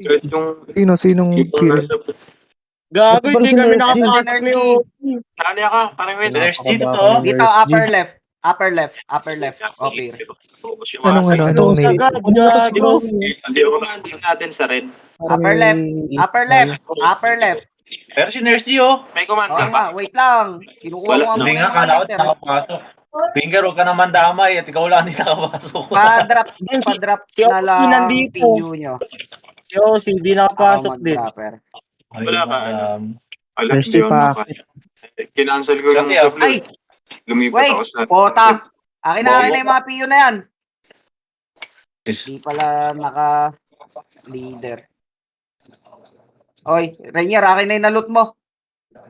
Kahit yung Sinong yung PL? nasa Gago, Ba't hindi parang kami si Nurse G? nakapasok ni OP. Sali ako, parang wait. Napakababa ni Dito, Nurse G. upper left, Opir. Anong Ito, name? si... Agad, Ano ba to si gago. Romy? Hindi ako natin natin sa red. Parang Upper left, may- upper left. Pero si Nurse G, oh. May command Oo ka ba? nga, wait lang. Kinukuha Wala ko nga na. Hindi muna nga, yung mga kala ko letter. nakapasok. Finger, huwag ka naman damay at ikaw lang hindi nakapasok. Pa-drop si na OP lang nandito. PU nyo. Yo, si di nakapasok Ako din. mag-dropper. Wala ka, ano? Alam, Nurse hindi G ako pa. Kinancel ko lang Kasi, sa ah, blue. Ay! Lumipat Wait, ako sa... pota. Akin na Bobo. yung mga PU na yan. Di pala naka-leader. Oy, Rainier, akin na yung naloot mo.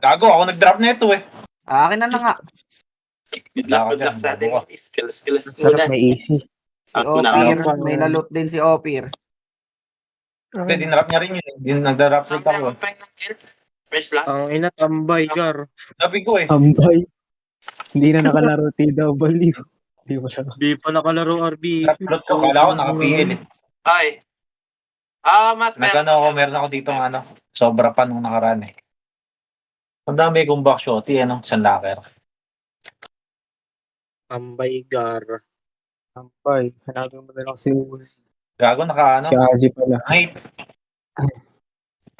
Gago, ako nag-drop na ito eh. Akin na nga. Good luck sa atin. Skills Sarap, muna. may AC. Si Ako na, Opir, ako. may naloot din si Opir. Hindi, dinrap niya rin yun eh. Nag-drop slip ako. Press lang. Ang ina, tambay, gar. Sabi ko eh. Ambay. Hindi na nakalaro TW. Hindi mo siya. Di pa nakalaro RB. Drop slip ko. Kala ko naka-PL eh. Ay. Matt, Nagano ako, meron ako dito ng ano. Sobra pa nung nakaraan eh. Ang dami kong back shotty, ano, isang locker. Tambay, gar. Ambay. Hanapin mo na lang si Gago, naka ano. si Azzy pala. Ay,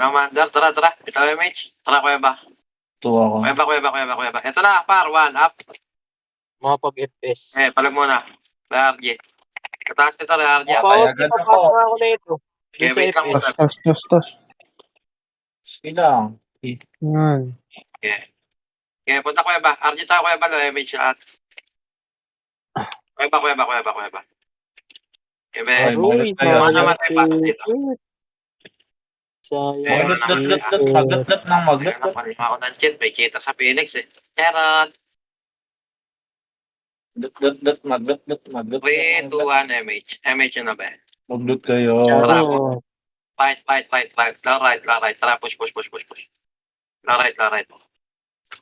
Commander, tara. Ito yung mage. Tara, kuya ba? tuwa ko. Kuya ba. Ito na, par. One, up. Mga pag-FS. Palag muna. RG. Kataas nito, RG. Pawag, Payagan papasok ako. na ako na ito. Okay, wait lang. Tos. Sige lang. Yan. Okay, punta kuya ba? RG tayo kuya ba? Lo, mage lahat. Kuya ba? Okay, Ay, be. malas kayo. Mga namatay pa dito. Sayang. Maglat ng maglat. Nakalima ako ng chat. May kita sa Phoenix eh. Meron. Maglat. 3, 2, 1, MH. MH yun na ba? Maglut kayo. Ciao. Fight. Low right. Tara, push. Low right.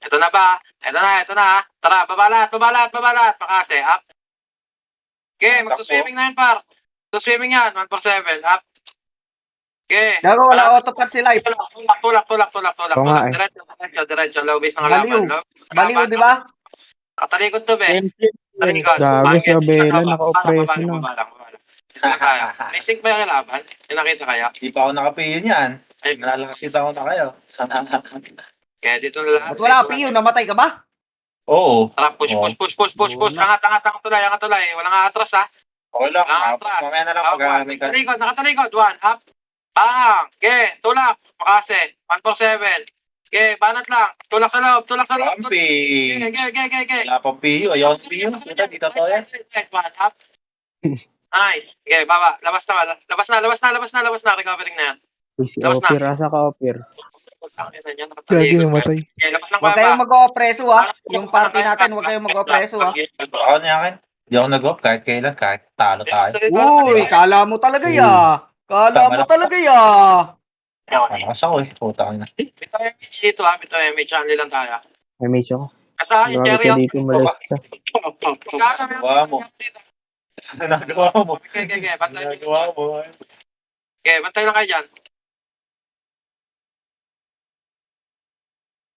Ito na ba? Ito na. Tara, babalat. Makate, up. Okay, magsuswimming na yun, par. Swimming yan, 147, up. Okay. Gago, wala autopat si Life. Tulak. Oo nga eh. Diretso. Low base ng halaman. Baliw, di ba? Katalikod to, be. Gago si Abela, naka-opreso na. May sync ba yung laban? Nakita kaya? Di pa ako nakapiyon yan. Ay, Nalalakas ako na kayo. kaya dito na lang. At wala PU, namatay ka ba? Oo. Tara, push. Angat tulay. Walang atras, ha? Okay lang. Atras. Mamaya na lang pag may ka. Nakatalikod. One, up. Bang! Okay, tulak. Makase. 147. Okay, banat lang. Tulak sa loob. Rampi. Okay. Wala pang piyo. Ayaw ang piyo. Dito to yan. One, up. Nice. Okay, baba. Labas na. Recovering na yan. Si Tapos na. Opir. Asa ka, Opir? Gagi namatay. Okay, labas ng Huwag baba. kayong mag-opreso ha. Yung party natin, huwag kayong mag-opreso ha. Ako niya akin. Hindi ako nag-off kahit kailan. Kahit talo tayo. Uy, kala mo talaga ya. Malakas ako eh. Puta ka na. Bito MH dito, ha? Bito MH. Only lang tayo. May mage ako. Asa, yung Grabe cherry, ka oh. dito, malas ka. Gawa mo. Nagawa mo. Okay. Bantay Nagawa mo. Okay, bantay lang kayo dyan.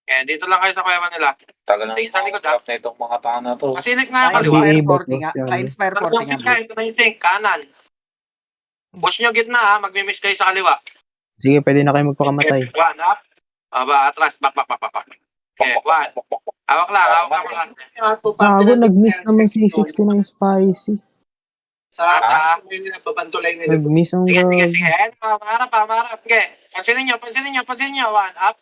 Okay, dito lang kayo sa kuyaman nila. Tagal na Tingin sa likod, ha? na itong mga tao na to. Masinik nga yung Ay, kaliwa. Hindi. Inspire 40 nga. Ito na yung sink. Kanan. Push nyo gitna, ha? Magmimiss kayo sa kaliwa. Sige, pwede na kayo magpakamatay. One, up. Aba, atras. Back. Okay, one. Hawak lang. Gago, nag-miss naman si 69 Spicy. Asa. Nag-miss ang Sige. gago. Pamarap. Okay. Pansinin nyo. One, up.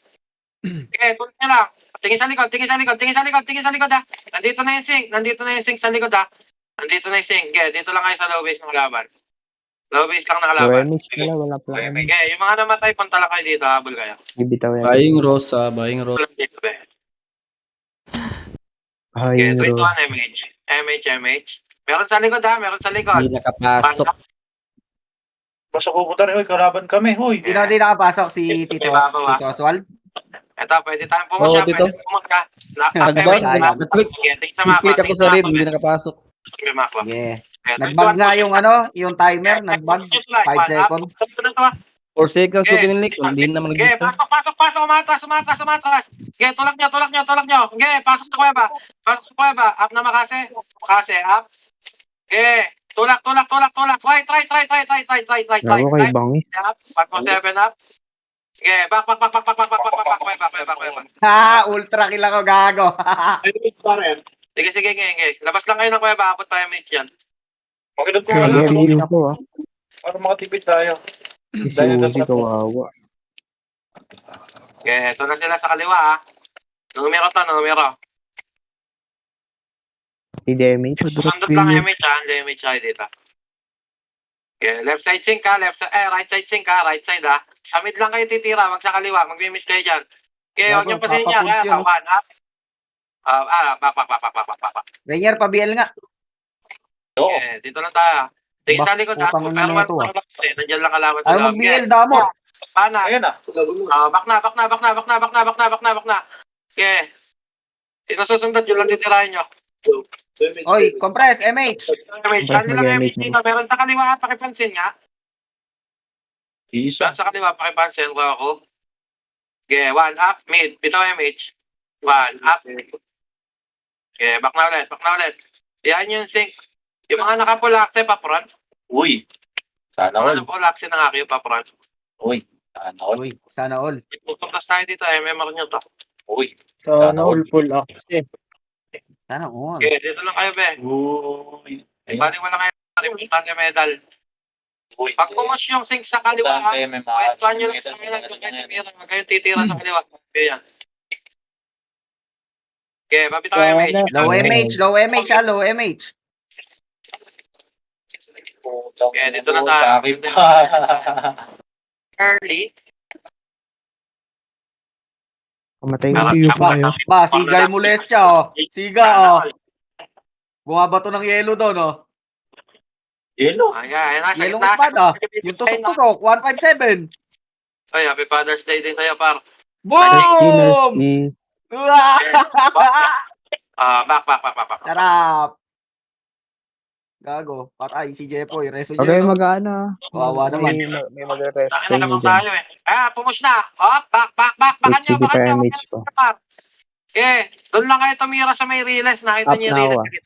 Okay, tulad nyo lang. Tingin sa likod, ha. Nandito na yung sink sa likod, ha. Okay, dito lang kayo sa low base ng laban. Low base lang ng laban. Remix pala, wala pala. Okay, yung mga namatay, punta lang kayo dito, habol kayo. Ibitaw yan. Buying Rosa, buying Rosa. Walang dito, be. Ay, Okay, 3 to 1 Rose. MH. Meron sa likod, ha. Hindi nakapasok. Pasok ko puta rin. Hoy, kalaban kami. Hoy. Sino di nakapasok si Tito Oswald? Ito, pwede tayong pumusya. Oo, dito. Pwede pumusya. Nagbag, nag-click. Tingin sa mapa. Click ako sa red, hindi nakapasok. May mapa. Yeah. Okay, Nagbag nga yung timer, nagbag. 5 seconds. 4 seconds ko Okay. pinilik. Hindi naman Okay, nag-disturb. pasok, umatras. Okay, tulak nyo. Okay, pasok sa kuweba. Up na Makase, up. Okay, tulak. Right. Gago kay Bangis. Up, back mo 7 up. Okay, back, kuweba. Ha, ultra kill ako, gago. Sige. Labas lang kayo ng kuweba, abot pa yung mate yan. Pakilot ko May nga lang. MH ako ah. Para makatipid tayo. Si Suzy kawawa. Okay, ito na sila sa kaliwa ha. Numero. Si Demit. Sundot lang MH ha, MH tayo dito. Okay, left side sync ha, right side sync ha, right side ha. Sa mid lang kayo titira, wag sa kaliwa, magmi-miss kayo dyan. Okay, huwag Gago, niyong pasin niya, papapunch kaya yun, one up. Back. Rainier, pa-BL nga. Oo. Okay, dito na tayo. Tingin sa likod ha, Putang ina pero nito, ah. nandiyan lang kalaban sa Ayaw loob. mag-BL, damo. Paana? Ayan na. Back na. Okay. Sino susundot yun lang titirahin nyo? Oy, compress, MH. Saan nila mag-MH MH dito? Meron sa kaliwa, pakipansin nga. Isa. Saan sa kaliwa, pakipansin ko ako. Okay, one up, mid. Bitaw MH. One up. Okay, back na ulit. Yan yung sync. Yung mga nakapulakse pa front. Uy. Sana Mga all. nakapulakse na nga kayo pa front. Uy. Sana all. Uy, sana all. Tutukas tayo dito, MMR nyo to. Uy. Sana all full access. Sana all. Okay, dito lang kayo, be. Uy. Ayun. Bali wala kayo ributan yung medal. Uy. Pag pumus yung sync sa kaliwa, ha, pwestuhan nyo lang sa kanilang yung kayo titira. Huwag kayong titira sa kaliwa. Okay, yan. Okay, babitaw yung MH. Low MH, low MH. Okay, dito na tayo. Sa akin pa. Early. Kamatay Pero- ko. Tiyo pa kayo. Ba, Siga yung molestya, oh. Siga, oh. Bumabato ng yelo doon, oh. Yelo. Ayan na, sa Yellow gitna. spot, ah. Yung tusok-tusok, 157. Ay, happy Father's Day din sa'yo, par. Boom! Mercy. Back. Sarap. Gago. Patay si Jepoy. Reso Huwag kayo niya. mag-ano ah. Kawawa naman. May mag-rest sa Nakita inyo naman dyan. tayo eh. Pumus na. Back. Bakan nyo. HCD pa MH pa. Doon lang kayo tumira sa may relays. Nakita Up niyo na yung ako, relays.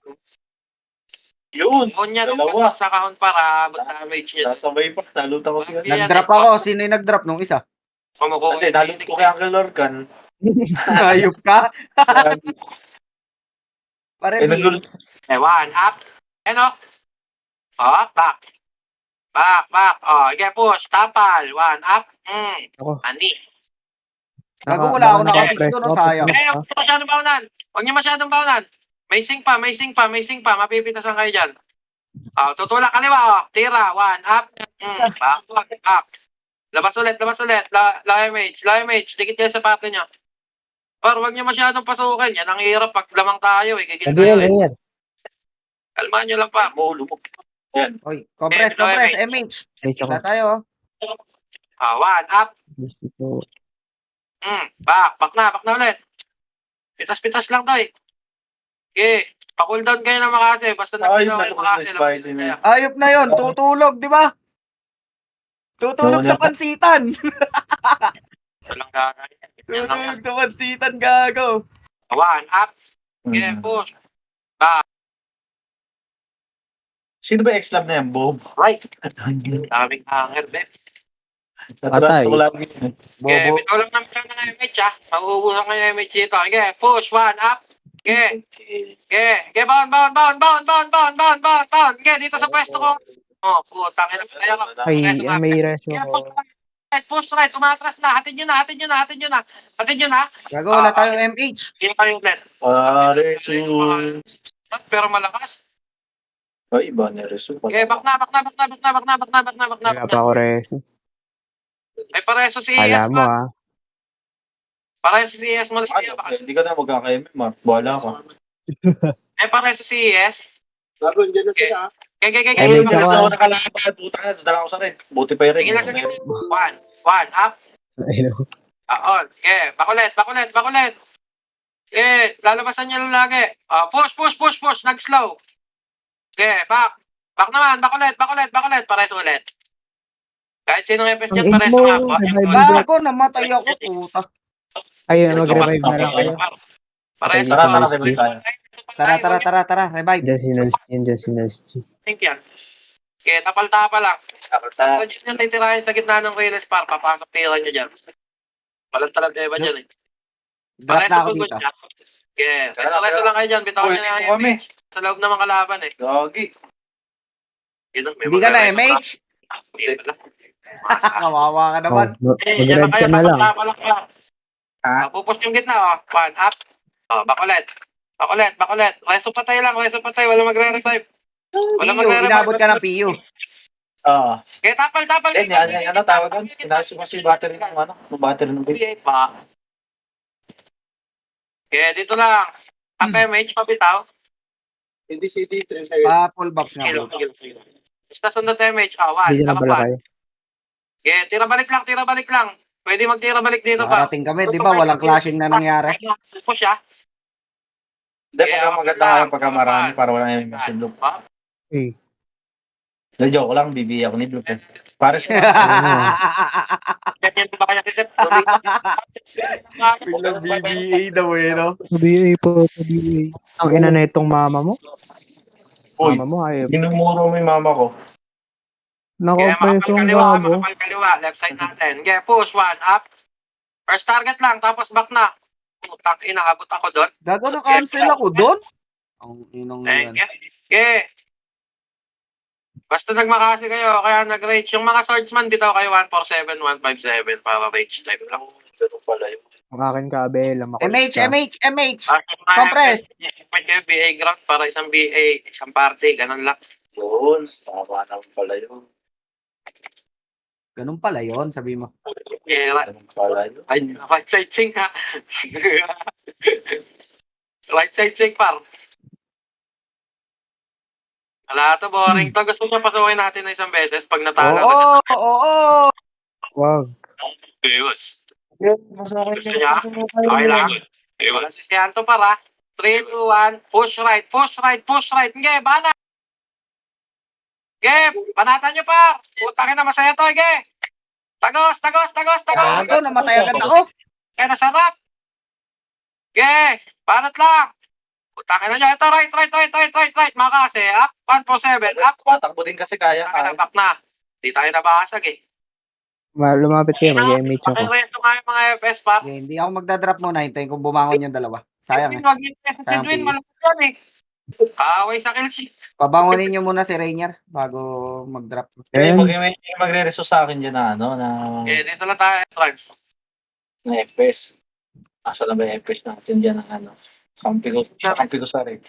Yun. Yun yan. Dalawa. Sa kahon para damage nyo. Nasabay pa. Naluta ko siya. Nag-drop ako. Sino yung nag-drop nung isa? Kumukuha Kasi naluta ko kay Uncle Lorcan. Ayup ka? Pare, Nagul- One up. Back. Okay, push. Tapal. One up. Ako. Ani. Gago, wala ako nakasik naka-press doon, up, sayang. up. Huwag niyo masyadong baunan. May sing pa. Mapipitasan kayo dyan. Tutulak kaliwa. Tira. One up. Back. Labas ulit. Low MH. Dikit kayo sa pato niya. Par, huwag niyo masyadong pasukin. Yan ang hirap pag lamang tayo. Gigil kayo eh. Kalmahan niyo lang pa. Lumok. Yan. Oy, compress, MH. MH ako. Wala tayo, oh. One up. Mercy po. Back na ulit. Pitas lang tayo. Okay. Pa-cooldown kayo ng Makase. Basta Ay, nagpinaw kayo ng Makase. spicy na. Ayup na yun. Tutulog, di ba? Tutulog sa pansitan. Walang gagawin. Tutulog sa pansitan, gago. One up. Okay, push. Sino ba ex-lab na yan, Bob? Right. Daming hanger, be. Patay. Natrust ko lang yun. Okay, Bobo. bitaw lang naman ng MH, ha. Mauubusan kayo yung MH dito. Okay, push. One up. Okay, bound. Okay, dito sa pwesto ko. Putang ina. Kaya ka. Ay, may reso ko. Push right. Umatras na. Hatid nyo na. Gago, wala tayong MH. Hindi kayo ulit. Pare, so... Pero malakas. Ay, iba na reso. Okay, back na. Wala pa ako reso. Ay, pareso si Kala ES mo pa. ah. Pareso si ES mo. Hindi ka na magkaka-MMR. Bahala ka. Pareso si ES. Bago, dyan na sila. Ay, Okay. may Hindi tsaka. ako nakalaban. Puta ka na, dadala ko sa red. Buti pa yung red. Tingin lang sa gitna. One, up. Ayun. On. Okay, bakulit. Okay, lalabasan niyo lang lagi. Push. Nag-slow. Okay, back. Back naman, bakulit. Pareso ulit. Kahit sinong FS Ang dyan, ink pares mo, na ba? revive mo dyan. Gago, namatay ako, puta. Ayun, mag-revive na lang kayo. Pares Patay na Tara, ba? tara, revive tayo. Tara, revive. Dyan si Nurse Jean, dyan si Nurse Jean. Think yan. Okay, tapal-tapa lang. Basta dyan yung titirahin sa gitna ng Reyes Park, papasok tira nyo dyan. Walang talaga iba dyan eh. Drop na ako dito. Okay, reso lang kayo dyan. Bitawan Uy, nyo na dito yung kami. MH. Sa loob ng mga kalaban eh. Gagi. Yun, may Hindi ka na magre-reso MH? Hindi pala. Kawawa ka Oh, naman. mag-red ka na lang. Ha? Pupus yung gitna oh. One, up. Oh, bakulet. Bakulet. Reso patay lang, Wala magre-revive. Wala PU, magre-revive. inabot ka ng PU. Oo. Okay, tapal. Ano tawag doon? Inaayos ko kasi yung battery ng ano? Yung battery ng bill. PA pa. Okay, dito lang. Up MH, pabitaw. Hindi CD 3 Full box nga. puta. Basta sunod MH. Ah, one. Hindi ka na bala kayo. Okay, tira balik lang. Pwede magtira balik dito pa. Nakarating kami, di ba? Walang clashing na nangyari. Push siya. Hindi, maganda nga yung pagkamarami para wala yung machine loop. Eh, Na joke lang, bibiya ako ni Blue. Para siya. Biglang BBA daw eh, no? PBA po, PBA. ang ina na itong mama mo. Uy. Mama mo, ayaw. Minumuro mo yung mama ko. Nakapreso ang gago. Makapal kaliwa, left side natin. Okay, push, one, up. First target lang, tapos back na. Putang ina, abot ako doon. Gago na cancel ako doon. Ang inong yan. Okay. Basta nagmakasi kayo, kaya nag-rage. Yung mga swordsman, bitaw kayo 147, 157 para rage type lang. Ganun pala yun. Ang akin ka, Abel. Makulit ka. MH. Compressed. Pwede BA ground para isang BA, isang party, ganun lang. Yun, tama naman pala yun. Ganun pala yon, sabi mo. Ganun pala yun. Ay, right side sync ha. Right side sync par. Wala to, boring to. Gusto niya pasukin natin na isang beses pag natalo na siya. Oo. Wag. Iwas. Gusto niya? Okay lang. Wala si Sianto para. 3, 2, 1. Push right. Nge, bana. Nge, banatan niyo par. Putangin na masaya to, nge. Tagos. Gago, namatay agad ako. Kaya nasarap. Nge, banat lang. Putangin na niyo. Ito, right. Makasi, up. 147, up. Patakbo din kasi kaya. Kaya back na. Di tayo nabasag eh. Lumapit kayo, mag-MH ako. Okay, resto nga yung mga FS par. Okay, hindi ako magdadrop muna. Hintayin kong bumangon yung dalawa. Sayang eh. Wag yung si Sayang Edwin, PE. malapit yan eh. Kaaway sa kills. Pabangonin nyo muna si Rainier bago mag-drop. Eh, Ayan. magre-reso sa akin dyan na, ano, na, Eh, dito lang tayo, Trugs. na FPS. Asa na ba yung FPS natin dyan ng ano? Kampi ko sa rin.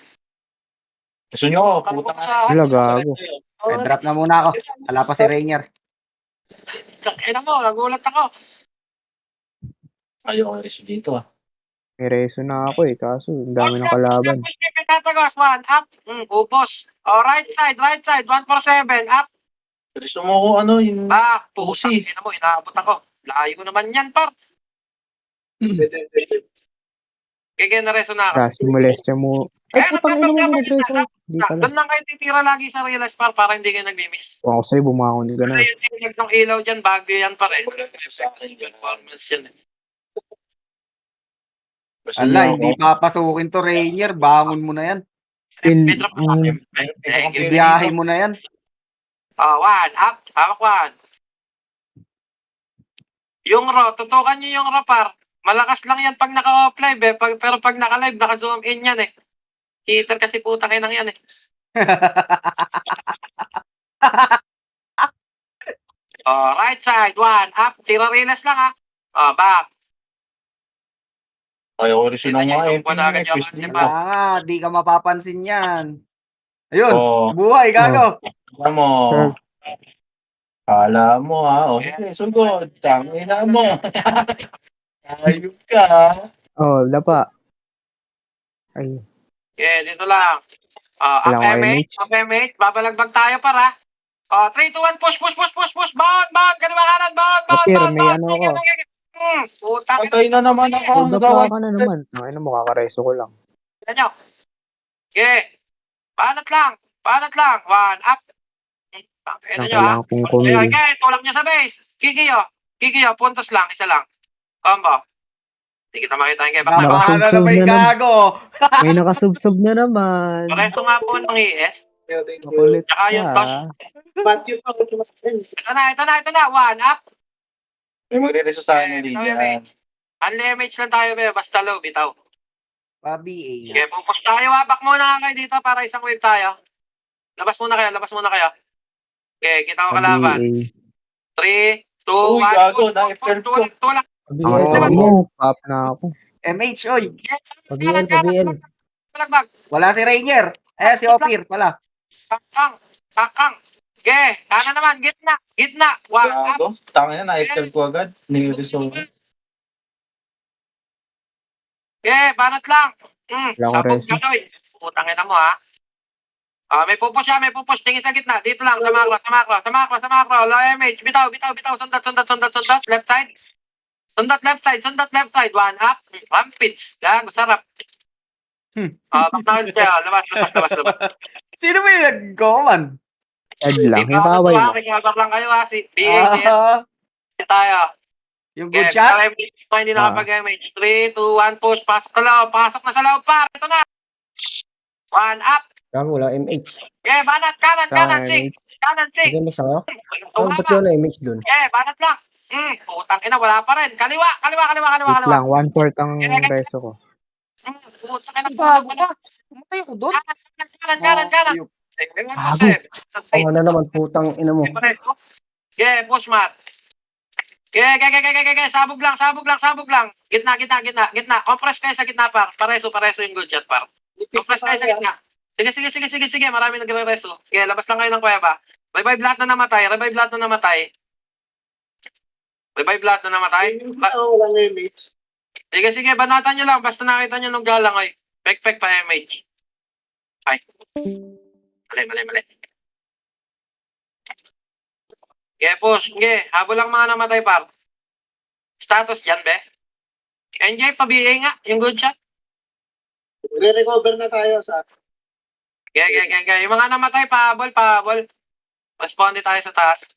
Gusto nyo, putang Wala, gago. Eh, drop na muna ako. Wala pa si Rainier. Takina mo, nagulat ako. Ayoko reso dito ah. May reso na ako eh, kaso ang dami ng kalaban. Tatagos, one, up. Upos. Oh, right side, 147, up. Reso mo ko ano, yung Back. Pusi. Takina mo, inaabot ako. Layo naman yan, par. Kaya na-reso na ako. Rasi molestia mo. Ay, putang ina mo, may nag-reso. Hindi pala. Doon lang kayo titira lagi sa realize par para hindi kayo nag-miss. Kung ako sa'yo, bumangon ka na. Yung tingin ng ilaw dyan, bago yan pa rin. Performance yan eh. Gusto Ala, nyo hindi ako. papasukin to Rainier. Bangon mo na yan. Pedro pa natin. Thank you. Ibiyahe mo na yan. Oh, one, up. Hawak one. Yung raw, tutukan nyo yung raw par. Malakas lang yan pag naka-off-live eh. Pero pag naka-live, naka-zoom in yan eh. Heater kasi putang inang yan eh. Oh, right side, one, up. Tira riles lang ha. Oh, back. Ayoko reso ng mga Isang buwan agad yung FPS ante dito. pa. Di ka mapapansin yan. Ayun, Oh, buhay, gago. alam mo. Kala mo ha. O, sige, sugod. Tangina mo. Ayun ka. Oh, dapa. Ay, Okay, dito lang. Up Kailangan ko MH, up MH. Babalagbag tayo para. 3, 2, 1, push. Bawag. Kaliwa kanan, bawag. Kapir, may ano ako. Puta. Patay na naman ako. Dapa ka na naman. Ay, mo, kakareso ko lang. Tignan nyo. Okay. Panat lang. One, up. Ito Ang nyo ha. kailangan kong kumil. Okay, tulak nyo sa base. Kikiyo, puntos lang, isa lang. Combo. Hindi kita makita yung kaya. Nakasubsob Nakahana na ba yung na naman. gago? May nakasubsob na naman. Pareso nga po ng ES. Makulit Tsaka ka. yung toss. Matthew pa. Ito na. One up. May magre-reso sa akin Eh, yung bitaw yung Lydian. Unlimage lang tayo, be. Basta low, bitaw. Pa-BA Sige, nga. pupus tayo ha. Back muna nga kayo dito para isang wave tayo. Labas muna kayo. Okay, kita ko kalaban. PBA. 3, 2, Uy, 1, gago, push. na-F12 ko. Tulak. Ang Pabiel, tawag pabiel. mo, pop na ako. MH, oy. Pabiel, pabiel. Talagbag. Wala si Rainier. Eh, si Opir pala. Kakang. Okay, sana naman. Gitna. One up. Gago. Tangin na, na-F12 ko agad. Nire-reso ko. Okay, banat lang. Wala ko Sabog reso. ka, Noy. Putangin na mo, ha. May pupush siya, Tingin sa gitna. Dito lang, sa macro. Low MH. Bitaw. Sundat. Left side. Sundat left side. One up. Rampage. Gago, sarap. Baknawal siya. Labas. Sino ba yung nag-command? Ad lang, hibaway mo. Recover lang kayo, ha. BA, tayo. Yung good shot? Hindi nakapag-MH. 3, 2, 1, push. Pasok na sa loob, par. Ito na. One up. Gago, wala MH. Okay, banat. Kanan, sing. Sige, mix ako. Oh, ba't yun na MH dun? Okay, banat lang. Putang ina, wala pa rin. Kaliwa. Wait lang, 1/4 ang reso ko. Putang ina. Bago ka. Pumatay ako doon. Kanan. Gago. Ang ano naman, putang ina mo. Okay, push mat. Okay. Sabog lang. Gitna. Compress kayo sa gitna, par. Pareso yung good shot, par. Compress kayo sa gitna. Sige. Marami nagre-reso. Sige, labas lang kayo ng kuweba. Revive lahat na namatay. Walang image. Sige, banatan nyo lang. Basta nakita nyo nung galang ay. Pek pa MH. Ay. Mali. Okay, push. Okay, habol lang mga namatay, par. Status dyan, be. NJ, pa-BA nga. Yung good shot. Re-recover na tayo sa Okay. Yung mga namatay, pahabol. Responde tayo sa taas.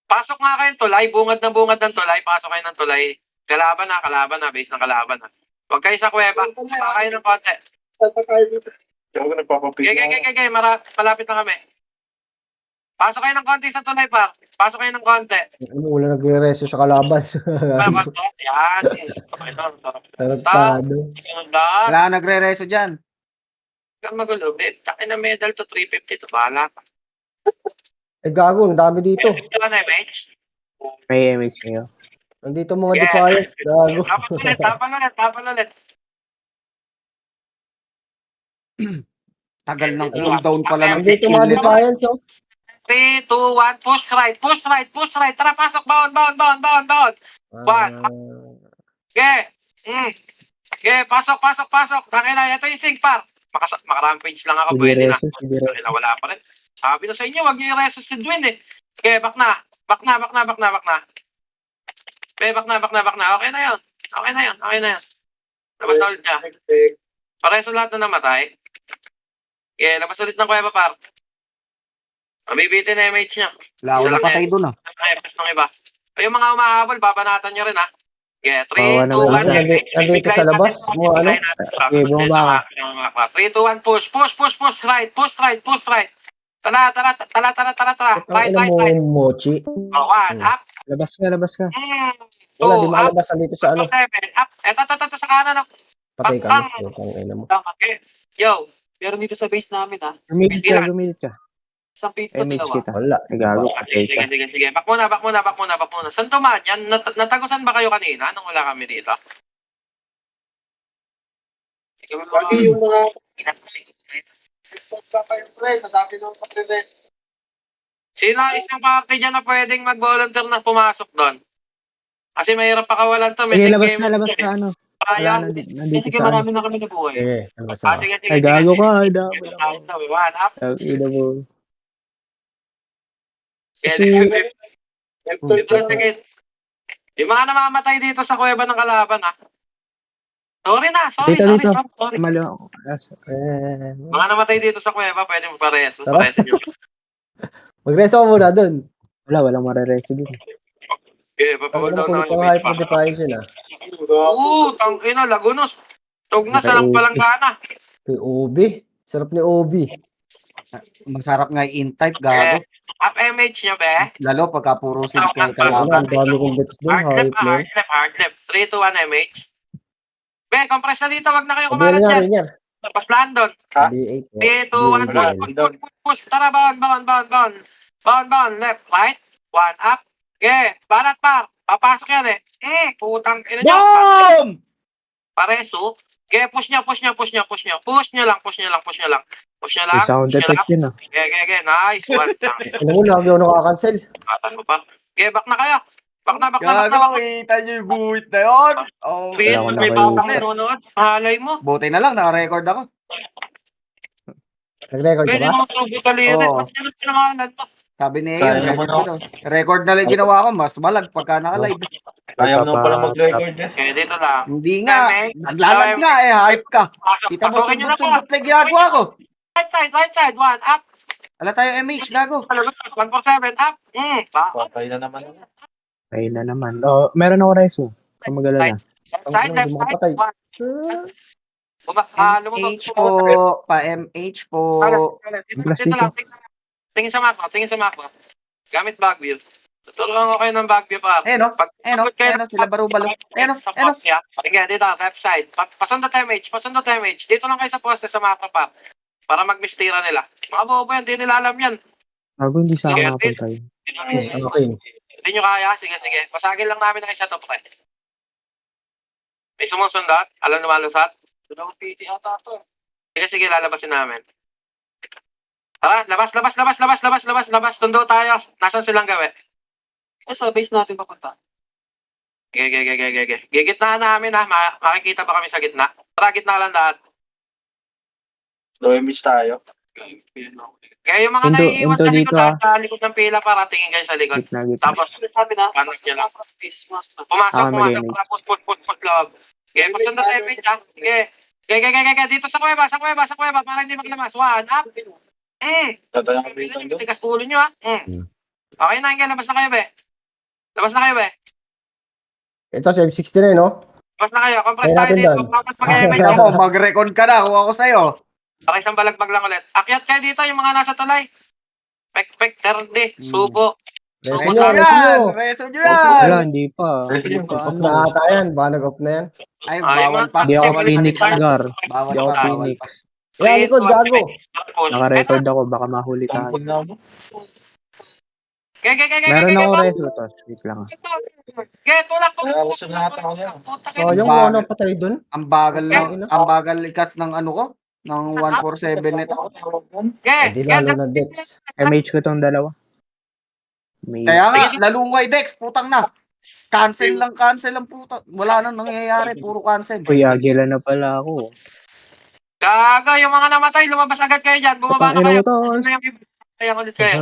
Pasok nga kayo ng tulay. Bungad ng tulay. Pasok kayo ng tulay. Kalaban na. Base ng kalaban na. Huwag kayo sa kuweba. Baka kayo ng konti. Saan tayo dito? Gago, nagpapapig. Okay. Malapit na kami. Pasok kayo ng konti sa tulay, par. Ano, wala nagre-reso sa kalaban. Yan. Tarantado. Wala nagre-reso dyan. Kang magulo, babe. Takin na medal to 350 to. Bahala ka. Eh, gago, ang dami dito. Ito na MH. May image kayo. Nandito mga defiance, gago. Tapan ulit. Tagal ng cooldown pala ng Nandito kill mga nito. defiance, oh. 3, 2, 1, push right. Tara, pasok, bound. Ah, Okay, pasok. Takina, ito yung sync, par. Makarampage lang ako, Sige pwede na. reso. Takina, wala pa rin. Sabi na sa inyo, wag nyo i-reso si Dwin eh. Okay, back na. Back na. Okay, back na. Okay na yun. Labas na ulit siya. Pareso lahat na namatay. Okay, labas ulit ng kuweba, par. Mabibitin na MH niya. Wala ako napatay doon ah. Ayos ng iba. Ay, yung mga umahabol, babanatan nyo rin, ha? Yeah, 3, 2, 1. Bawa naman. Nandito sa labas, mga ano? Sige, bumaba ka. 3, 2, 1, push. Right. Tara. Ang ina mo, Mochi. One, up. Labas ka. Wala, di Two, up. maalabas. Nandito sa ano. 7, up. Eto, sa kanan. Patay ka na. Putang ina mo. Okay. Yo. Meron dito sa base namin ha. Gumilit ka. Isang pito Image dalawa. kita. Wala. Gago, patay ka. Sige. Back muna. Saan tumaan yan? Natagusan ba kayo kanina nung wala kami dito? Pati yung mga pa kayo pre, madami nang pagre-rest. Sino ang isang party dyan na pwedeng mag-volunteer na pumasok doon? Kasi mahirap pakawalan to. Sige, May labas game. ka. Ano? Wala, nandito Sige, sa ano. marami na kami nabuhay. Sige, labas ako. Sige. Ay, gago ka. Ay, dami lang. One up. Ang ina mo. Nag-12 Sige. Yung mga namamatay dito sa kuweba ng kalaban, ha? Sorry na, sorry, Dito, sorry, dito. sorry. Mali ako. Mga namatay dito sa kuweba, pwede mo pares. Tara. Paresin nyo. Mag-reso ka muna dun. Walang marereso dun. Okay, Ang papawal ina daw mo, na pang yung hype pa. mo defiance yun ah. Tangina, Lagunos. Tug na, Okay, salang okay. palanggana. Kay Obi. Sarap ni Obi. Masarap nga yung in-type, gago. Up MH nyo, be. Lalo pagka puro sid kayo Ano, kalaban. ang dami kong bets dun. Hard left, Hype na yun. hard left. 3 to 1 MH. Be, compress na dito, wag na kayo Sabi kumalat niya, dyan. Rainier. Tapos Landon. Ha? B8 po. 3 to 1, Wala, push. Tara, bound. Left, right. 1 up. Okay, balat pa. Papasok yan eh. Putang ina nyo. Boom! Pareso. Okay, push nyo. Push nyo lang. May sound effect yun ah. Okay. Nice one. Ano mo, lagi ako nakakancel. Katan mo pa. Okay, back na kayo. Back na. Gago, kita nyo yung guhit na yun. Oh, Please, Wala akong may nakita. bawang nanonood. Halay mo. buti na lang, naka-record ako. Nag-record ka Pwede ba? mo tubo kaliret. Oo. Ba't yun ang pinangalan mo? Sabi ni Kaya Ian, naman record ko daw. Record na lang ginawa ko, mas malag pagka naka-live. Ayaw naman pala mag-record eh. Okay, dito lang. Hindi nga, naglalag nga eh, hype ka. Kita mo Pasukin nyo na po. sundot-sundot na ginagawa ko. Right side. 1 up. Ala tayo MH, gago. 147 up. Patay na naman. Ayun na naman. Oh, meron ako reso. Kung magalala. Side, left Hindi side. makapatay. 1. Lumabas MH po, pa-MH po. Dito lang. Tingin sa macro. Gamit back view. Tuturuan ko kayo ng back view pa. Eh no, sila baro-balo. Eh no. Sige, dito, left side. Pasundot MH. Dito lang kayo sa poste sa macro pa. Para magmistira nila. Mga bobo yan, di nila alam yan. Bago hindi sa Sige, akin napunta yun. Okay. Hindi nyo kaya? Sige. Pasagin lang namin ang isa to, pre. May sumusundat? Alam na malusat? Dalawang PT ata to. Sige, lalabasin namin. Tara, labas. Sundo tayo. Nasaan silang gawin? Sa base natin papunta. Gigitnaan namin ha. Makikita pa kami sa gitna. Tara, gitna lang lahat. Low image tayo. Kaya yung mga Into naiiwan sa dito, likod, sa likod ng pila para tingin kayo sa likod. Gitna. Tapos, Sabi na, panos nyo lang. Christmas na. Pumasok. mag-image. Push loob. Okay, pasundot MH ha. Sige. Dito sa kuweba. Para hindi maklamas. 1 up. Tatay ang kapitan doon. Tigas ulo nyo ha. Okay na, Ingel. Labas na kayo, be. Ito, sa M60 na yun, no? Labas na kayo. Compress Kaya tayo natin dito. doon. Tapos mag-MH. Ikaw mo, mag-record ka na, kung ako sa'yo. Okay, isang balagbag lang ulit. Akyat kayo dito, yung mga nasa tulay. Pek, terde, subo. Reso Subo nyo, sa reso nyo. Reso nyo yan! Wala, hindi pa. Off na ata yan. Baka nag-off na yan. Ay, bawal pa. Hindi ako Bawal pa, Phoenix, bawal pa. Gar. Bawal Hindi ako pa, bawal Phoenix. pa. Yan, likod, gago. Naka-record ako, baka mahuli tayo. Tampon na ako. Meron ako reso, Tosh. Wait lang ah. Tulak. Kaya gusto na natin ako yan. So, yung ano patay dun? Ang bagal Okay. ang bagal likas ng ano ko, ng 147 nito. Hindi lalo na Dex. MH ko tong dalawa. May Kaya nga, lalungay Dex, putang na. Cancel ang puta. Wala nang nangyayari, puro cancel. Uy, agila na pala ako. Gaga, yung mga namatay, lumabas agad kayo dyan. Bumaba na Patang ina kayo. mo, Tosh. Kaya ulit kayo.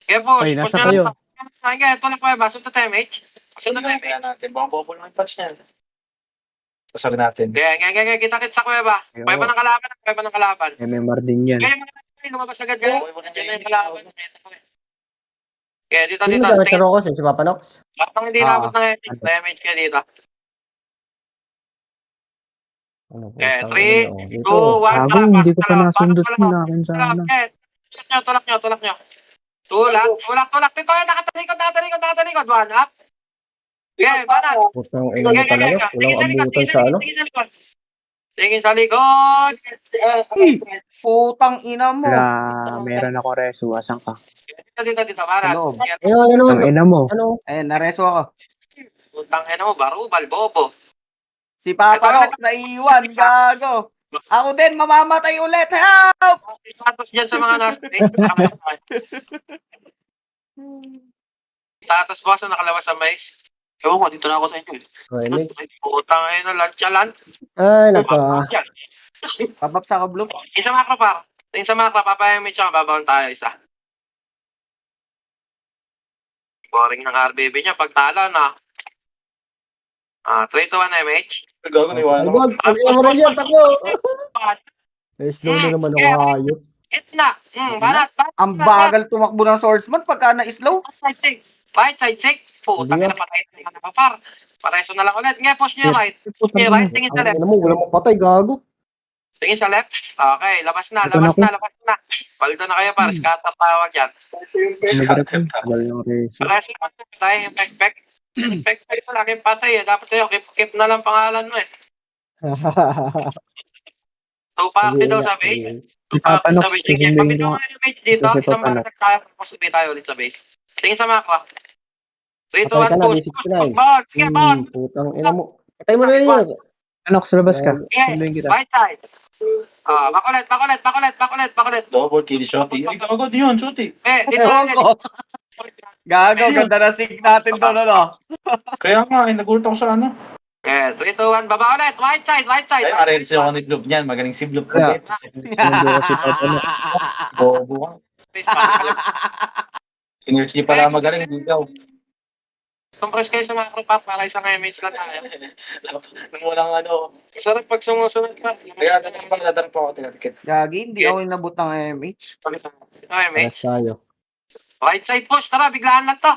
Kaya push. Ay, nasa Push nyo kayo. lang. Kaya, tulak ko ba? Sunod MH. Sunod Kaya MH. natin. Baka bobo lang yung patch niyan. Pasarin natin. Kaya, kita-kit sa kuweba. Kuweba ng kalaban. MMR din yan. Kaya mga namatay, lumabas agad kayo. Yan na yung kalaban. Kaya dito. Sino ba nagtaro ko si Papa Nox? Lahat ng hindi nabot ng MH kayo dito. Ano po? Okay, tawag 3, 2, 1. ito. Gago, hindi ko pa nasundot yun akin sana. Tulak nyo. Tulak. Dito yan, nakatalikod. 1 up. Okay, banat. Putang ina mo talaga. Walang abutan sa ano. Tingin sa likod. Putang ina mo. Wala, meron ako reso. Asan ka? Dito, banat. Hello. Ano? Ang ina mo. Ano? Ayun, nareso ako. Putang ina mo, barubal, bobo. Si Papa Nox naiiwan, gago. Ako din, mamamatay ulit. Help! Status dyan sa mga nasa. Status boss na nakalawas sa mais. Ewan ko, dito na ako sa inyo eh. Remix. Putang ina, lantsalan. Ay, nako. Papaps ako, Blue. Isa makro pa. Tingin sa makro, papayamit siya, babawang tayo isa. Boring ng RBB niya, pagtala na. 3, 2, 1, MH. Gago, naiwanan Ay, ako. God, pag mo rin yan, takbo. Slow na naman ako, hayop. Itna. Banat. Ang bagal tumakbo ng swordsman pagka na-slow. Right side check. Putang Hindi ina patay na ako par. Pareso na lang ulit. Ngayon, push nyo Yes. right. Putang Okay, ina. right. Tingin sa Ang left. ina mo, wala mapatay, gago. Tingin sa left. Okay, labas na, Ito labas na na, labas na. Baldo na kayo par. Scatter tawag yan. Nagrap ko. Wala yung reso. Pareso na patay. Back. Back pa lang yung patay. Dapat sa'yo, keep na lang pangalan mo eh. So, party daw sa base. So, party Ipapanox, sa base. susunduin Kami ko daw nga. yung base dito. Kasi Isang papanox. bakit tayo. Pasabay tayo ulit sa base. Tingin sa macro. 3, 2, Patay ka 1, na, push. D69. Bawal. Sige, bawal. Putang ina mo. Patay mo na yun. Anox, labas ka. Okay, Sunduin kita. right side. Back ulit. Double kill shotty. Ay, gago din yun, shotty. Dito Ewan lang. ko. Gago, ganda na sync natin doon, ano? Kaya nga, nagulat ako sa ano. 3, 2, 1, baba ulit. Right side. Ay, arrange ako ni Bloop niyan. Magaling si Bloop. Wala. Sinundo ko si Papa Nox. Bobo ka. Space pa. Sinerge niya pala magaling. Ikaw. Compress kayo sa macro pack para isang image lang tayo. Nung walang ano. Sarap pag sumusunod pa. Kaya dadarap ako tinatikit. Gagi, hindi ako inabot ng MH. Image. Pares tayo. Right side push. Tara, biglaan lang to.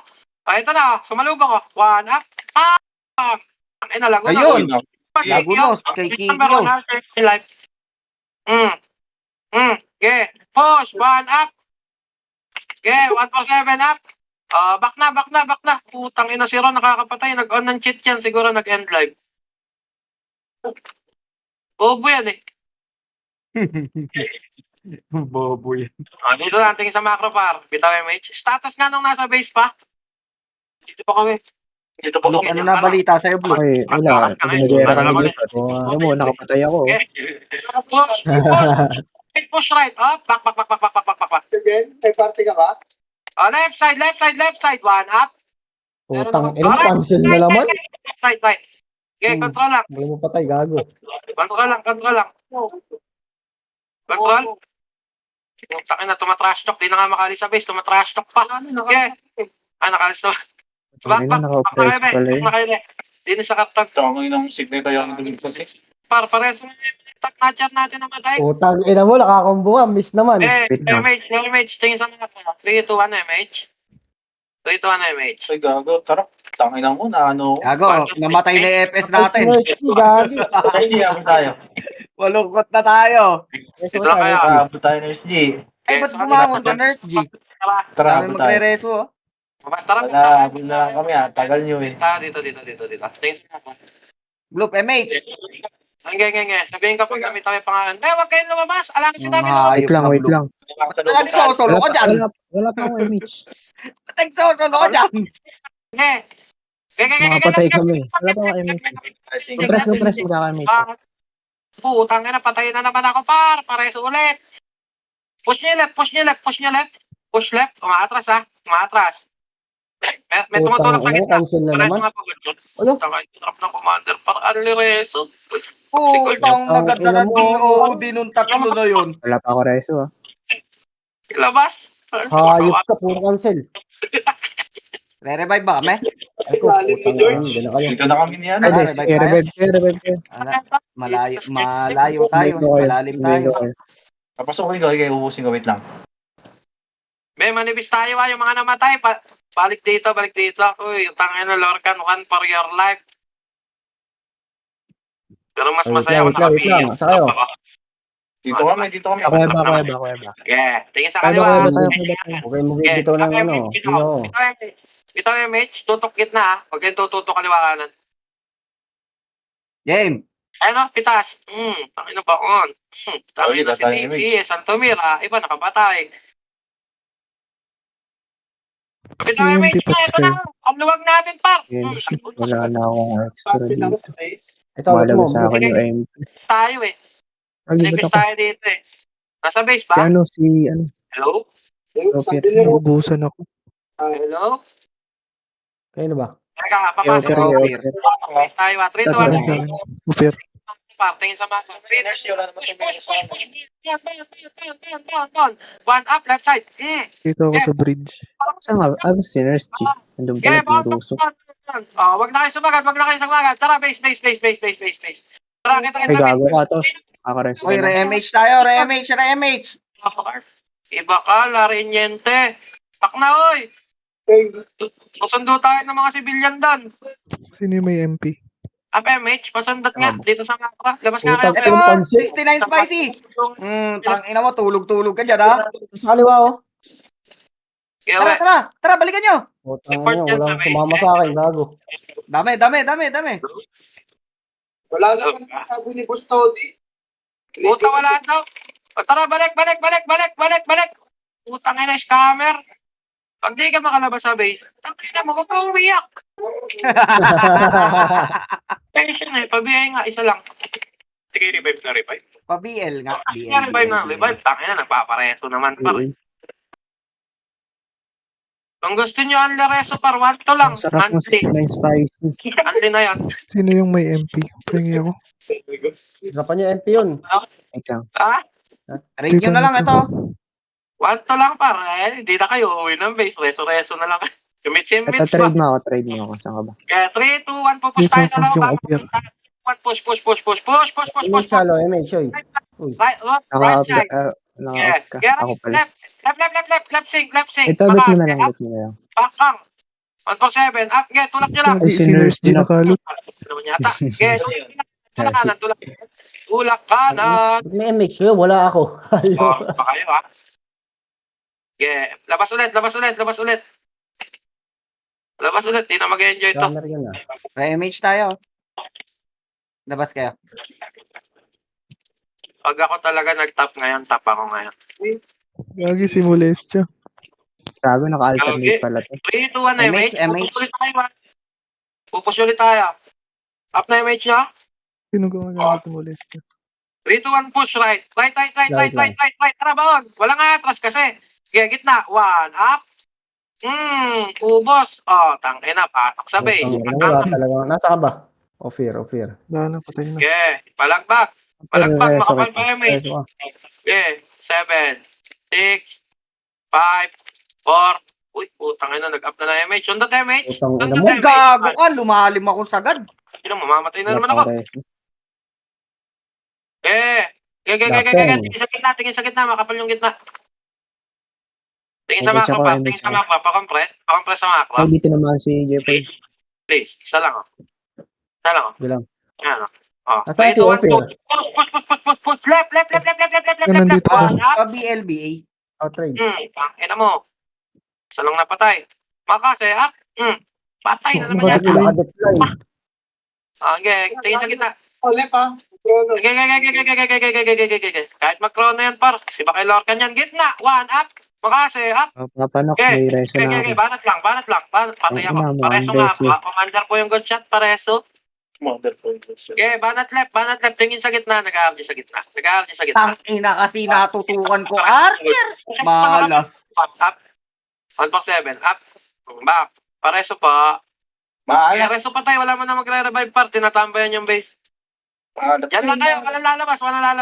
Ito na. Sumalubong ko. 1 up. Ang ina, Laguna. Ayun! Kiki, Lagunos, kay Kikyo. Okay. Push. 1 up. Okay. 147 up. Back na. Putang ina si Ron nakakapatay. Nag-on ng cheat yan. Siguro nag-end live. Bobo yan eh. Bobo yan. Dito lang. Tingin sa macro par. Bitaw MH. Status nga nung nasa base pa. Dito pa kami. Dito pa Ano na balita sa'yo, Blue? Okay, wala. Nagera kami dito. Alam mo, nakapatay ako. Push right. Back. Again, may party ka ba? Left side. 1 up. Putang ina mo, cancel na naman. Right. Okay, control lang. Wala mapatay, gago. Control lang. Control. Putang ina, tumatrash talk. Di na nga makali sa base. Tumatrash talk pa. Okay. Nakalis na. Ay na, naka-press pala yun. Di na sa kartag. Tangin ng signature yung dumig sa 6. Pares na yung tag na-chat natin na matay. Putang ina mo, nakakombo ka, miss naman. Wait lang. MH. Tingin sa mga 3, 2, 1, MH. 3, 2, 1, MH. Ay, gago. Tara. Tangin mo na ano. Gago, namatay na yung FS natin. Mercy, gagi. Ay, hindi ako tayo. Malungkot na tayo. Reso Ito lang tayo. kaya. Abot tayo ng SG. Ay, ba't bumangon ka, Nurse G? Tara, Dami abot tayo. magre-reso, oh. Tara, Wala, abot na lang kami ha. Tagal nyo eh. Dito. Tingin sa mga. Bloop, MH. Nga. Sabihin kapag gamit tayo pangalan. Huwag kayong lumabas. Alam ko sinabi Mga lumabas. Wait lang. Nagsosolo ka dyan. Wala pa akong image. Nagsosolo ka dyan. Makapatay kami. Wala pa akong image. Compress wala kami. Putang ina, patayin na naman ako par. Pares ulit. Push nyo left. Push left. Umaatras ha. May tumutulong sa Putang ina mo, gitna. cancel na naman. Ano? Trap ng commander par Alireso. Putang maganda ng DOD nung tatlo na yun. Wala pa ako reso ah. Ilabas. Hayop ka, puro cancel. Re-revive ba kami? Ay ko, putang ina, hindi na kayo. Dito na kami niyan. Ay, Revive sige, tayo? revive kayo. Malayo tayo. Malalim tayo. Papasok ko kayo, ubusin ko. Wait lang. May manibis tayo yung mga namatay. Balik dito. Uy, tangin na Lorcan, 1 for your life. Pero mas masaya Wait lang. Sa kayo. Dito kami. Ako eba. Yeah. Tingin sa Kaya kaliwa. ba tayo? Okay, mo bitaw ng ano. Sino? Ito MH, tutok gitna ha. Huwag kayong tututok kaliwa kanan. Game. Ano, pitas. Tangin na baon. Tangin na si DC, Santomira. Iba nakapatay. Ito MH na, ito na. Ang luwag natin par. Wala na akong extra dito. Ito, ulit mo. Malabi sa akin yung MP. Tayo eh. Manibis tayo dito eh. Nasa base ba? Kaya si, Hello? naubusan ako. Hello? Kayo na ba? Teka, Okay. papasok. Base tayo ba? 3, 2, 1. Super. Tingin sa mga. Push. Down. 1 up, left side. Dito ako sa bridge. Saan nga? Si Nurse G. Nandun pala, tinutusok. yun. Oh, wag na kayo sumagat. Tara, base. Tara, kita Ay, gago ka, Tos. Kakareso Oy, ka lang. re-MH tayo, re-MH. Iba ka, Larinyente. Pak na, oy. Susundo tayo ng mga sibilyan doon. Sino yung may MP? MH, pasundot nga. Dito sa makra. Labas nga kayo. Putak Ito, yung pansit. 69 spicy. Tangina mo, tulog-tulog ka dyan, ha? Sa kaliwa, oh. Kaya, Tara, balikan nyo. Putang ina nyo, walang sumama sa akin, gago. Dami. Wala naman sabi ni Bustodi. puta wala daw. O tara, balik. Putang ina, scammer. Pag di ka makalabas sa base, tangina mo, huwag ka umiyak. Pabiyay nga, isa lang. Sige, revive. Pa-BL nga. Revive. Tangina, nagpapareso naman par. Kung gusto nyo ang Lareso par, 1 to lang. Ang sarap ng 69 spicy. Anli na yan. Sino yung may MP? Pahingi ako. Hirapan niya MP yun. Ikaw. Ha? Rate nyo na lang ito. 1 to lang par. Hindi na kayo uwi ng base. Reso na lang. Kumit-simits Ito, ba? trade mo ako. Saan ka ba? Kaya 3, 2, 1, pupush Dito tayo sa ako yung loob. opir. Push. MH, halo, MH, oy. Right Naka-up side. naka-up ka. Kaya Ako pala. left sync. Ito, bet mo na lang. Pakang. 147. Up, get. Tulak nyo lang. Ay, si Nurse Di din ako. nakalot. Ano naman yata? Get. Tulak kanan. Tulak kanan. Ba't may MH yun? Wala ako. Oh, pa kayo ha. Yeah. Labas ulit. Di na mag-enjoy to. Camera yun, ah. Re-MH tayo. Labas kayo. Pag ako talaga nag-top ngayon, top ako ngayon. Lagi si Molestia. Gago, naka-alternate pala to. 3, 2, 1, MH. MH. Pupush ulit tayo. Up na MH niya. Sino gumagamit ng Molestia? 3, 2, 1, push right. Right. Right. Tara, baon. Walang atras kasi. Okay, gitna. 1, up. Ubos. Oh, tangina, patok sa base. Wala talaga. Nasa ka ba? Offer. Wala na, patay na. Okay, palagbak, makapal pa MH. Okay, 7, 6, 5, 4. Uy, putang ina, nag-up na MH. Sundot MH. Putang ina Sundot mo. MH. Gago ka, lumalim ako sagad. Sino, mamamatay na naman ako. Naka-reso. Tingin sa gitna, makapal yung gitna. Tingin sa MH macro ako, pa, MH tingin sa macro, pa-compress sa macro. Ay, dito naman si Jeffrey. Please, isa lang oh. Bilang. Yan oh. Oh, Nasaan 3, si 2, 1, Ophir? push. Left. Nandito ako. Pa-BLBA. Outrage. Ina mo. Isa lang napatay. Makase, ha? Patay na naman yan. Naka-deploy. Okay, tingin sa gitna. Ole pa. Okay. Kahit mag-crown na yan, par. Si Bakay Lorcan yan. Gitna. 1, up. Makase, up. Papanok, may reso na ako. Banat lang. Patay ako. Ang ina mo, Pareso ang nga. beso. Commander po yung good shot, pareso. Okay, banat left. Tingin sa gitna. Nag-aargy sa gitna. Tangina kasi natutukan ko. Archer! Malas. Up. 147. Up. Back. Pareso pa. Kaya reso pa tayo. Wala mo na magre-revive par. Tinatambayan yung base. Diyan lang kayo. Walang lalabas. Walang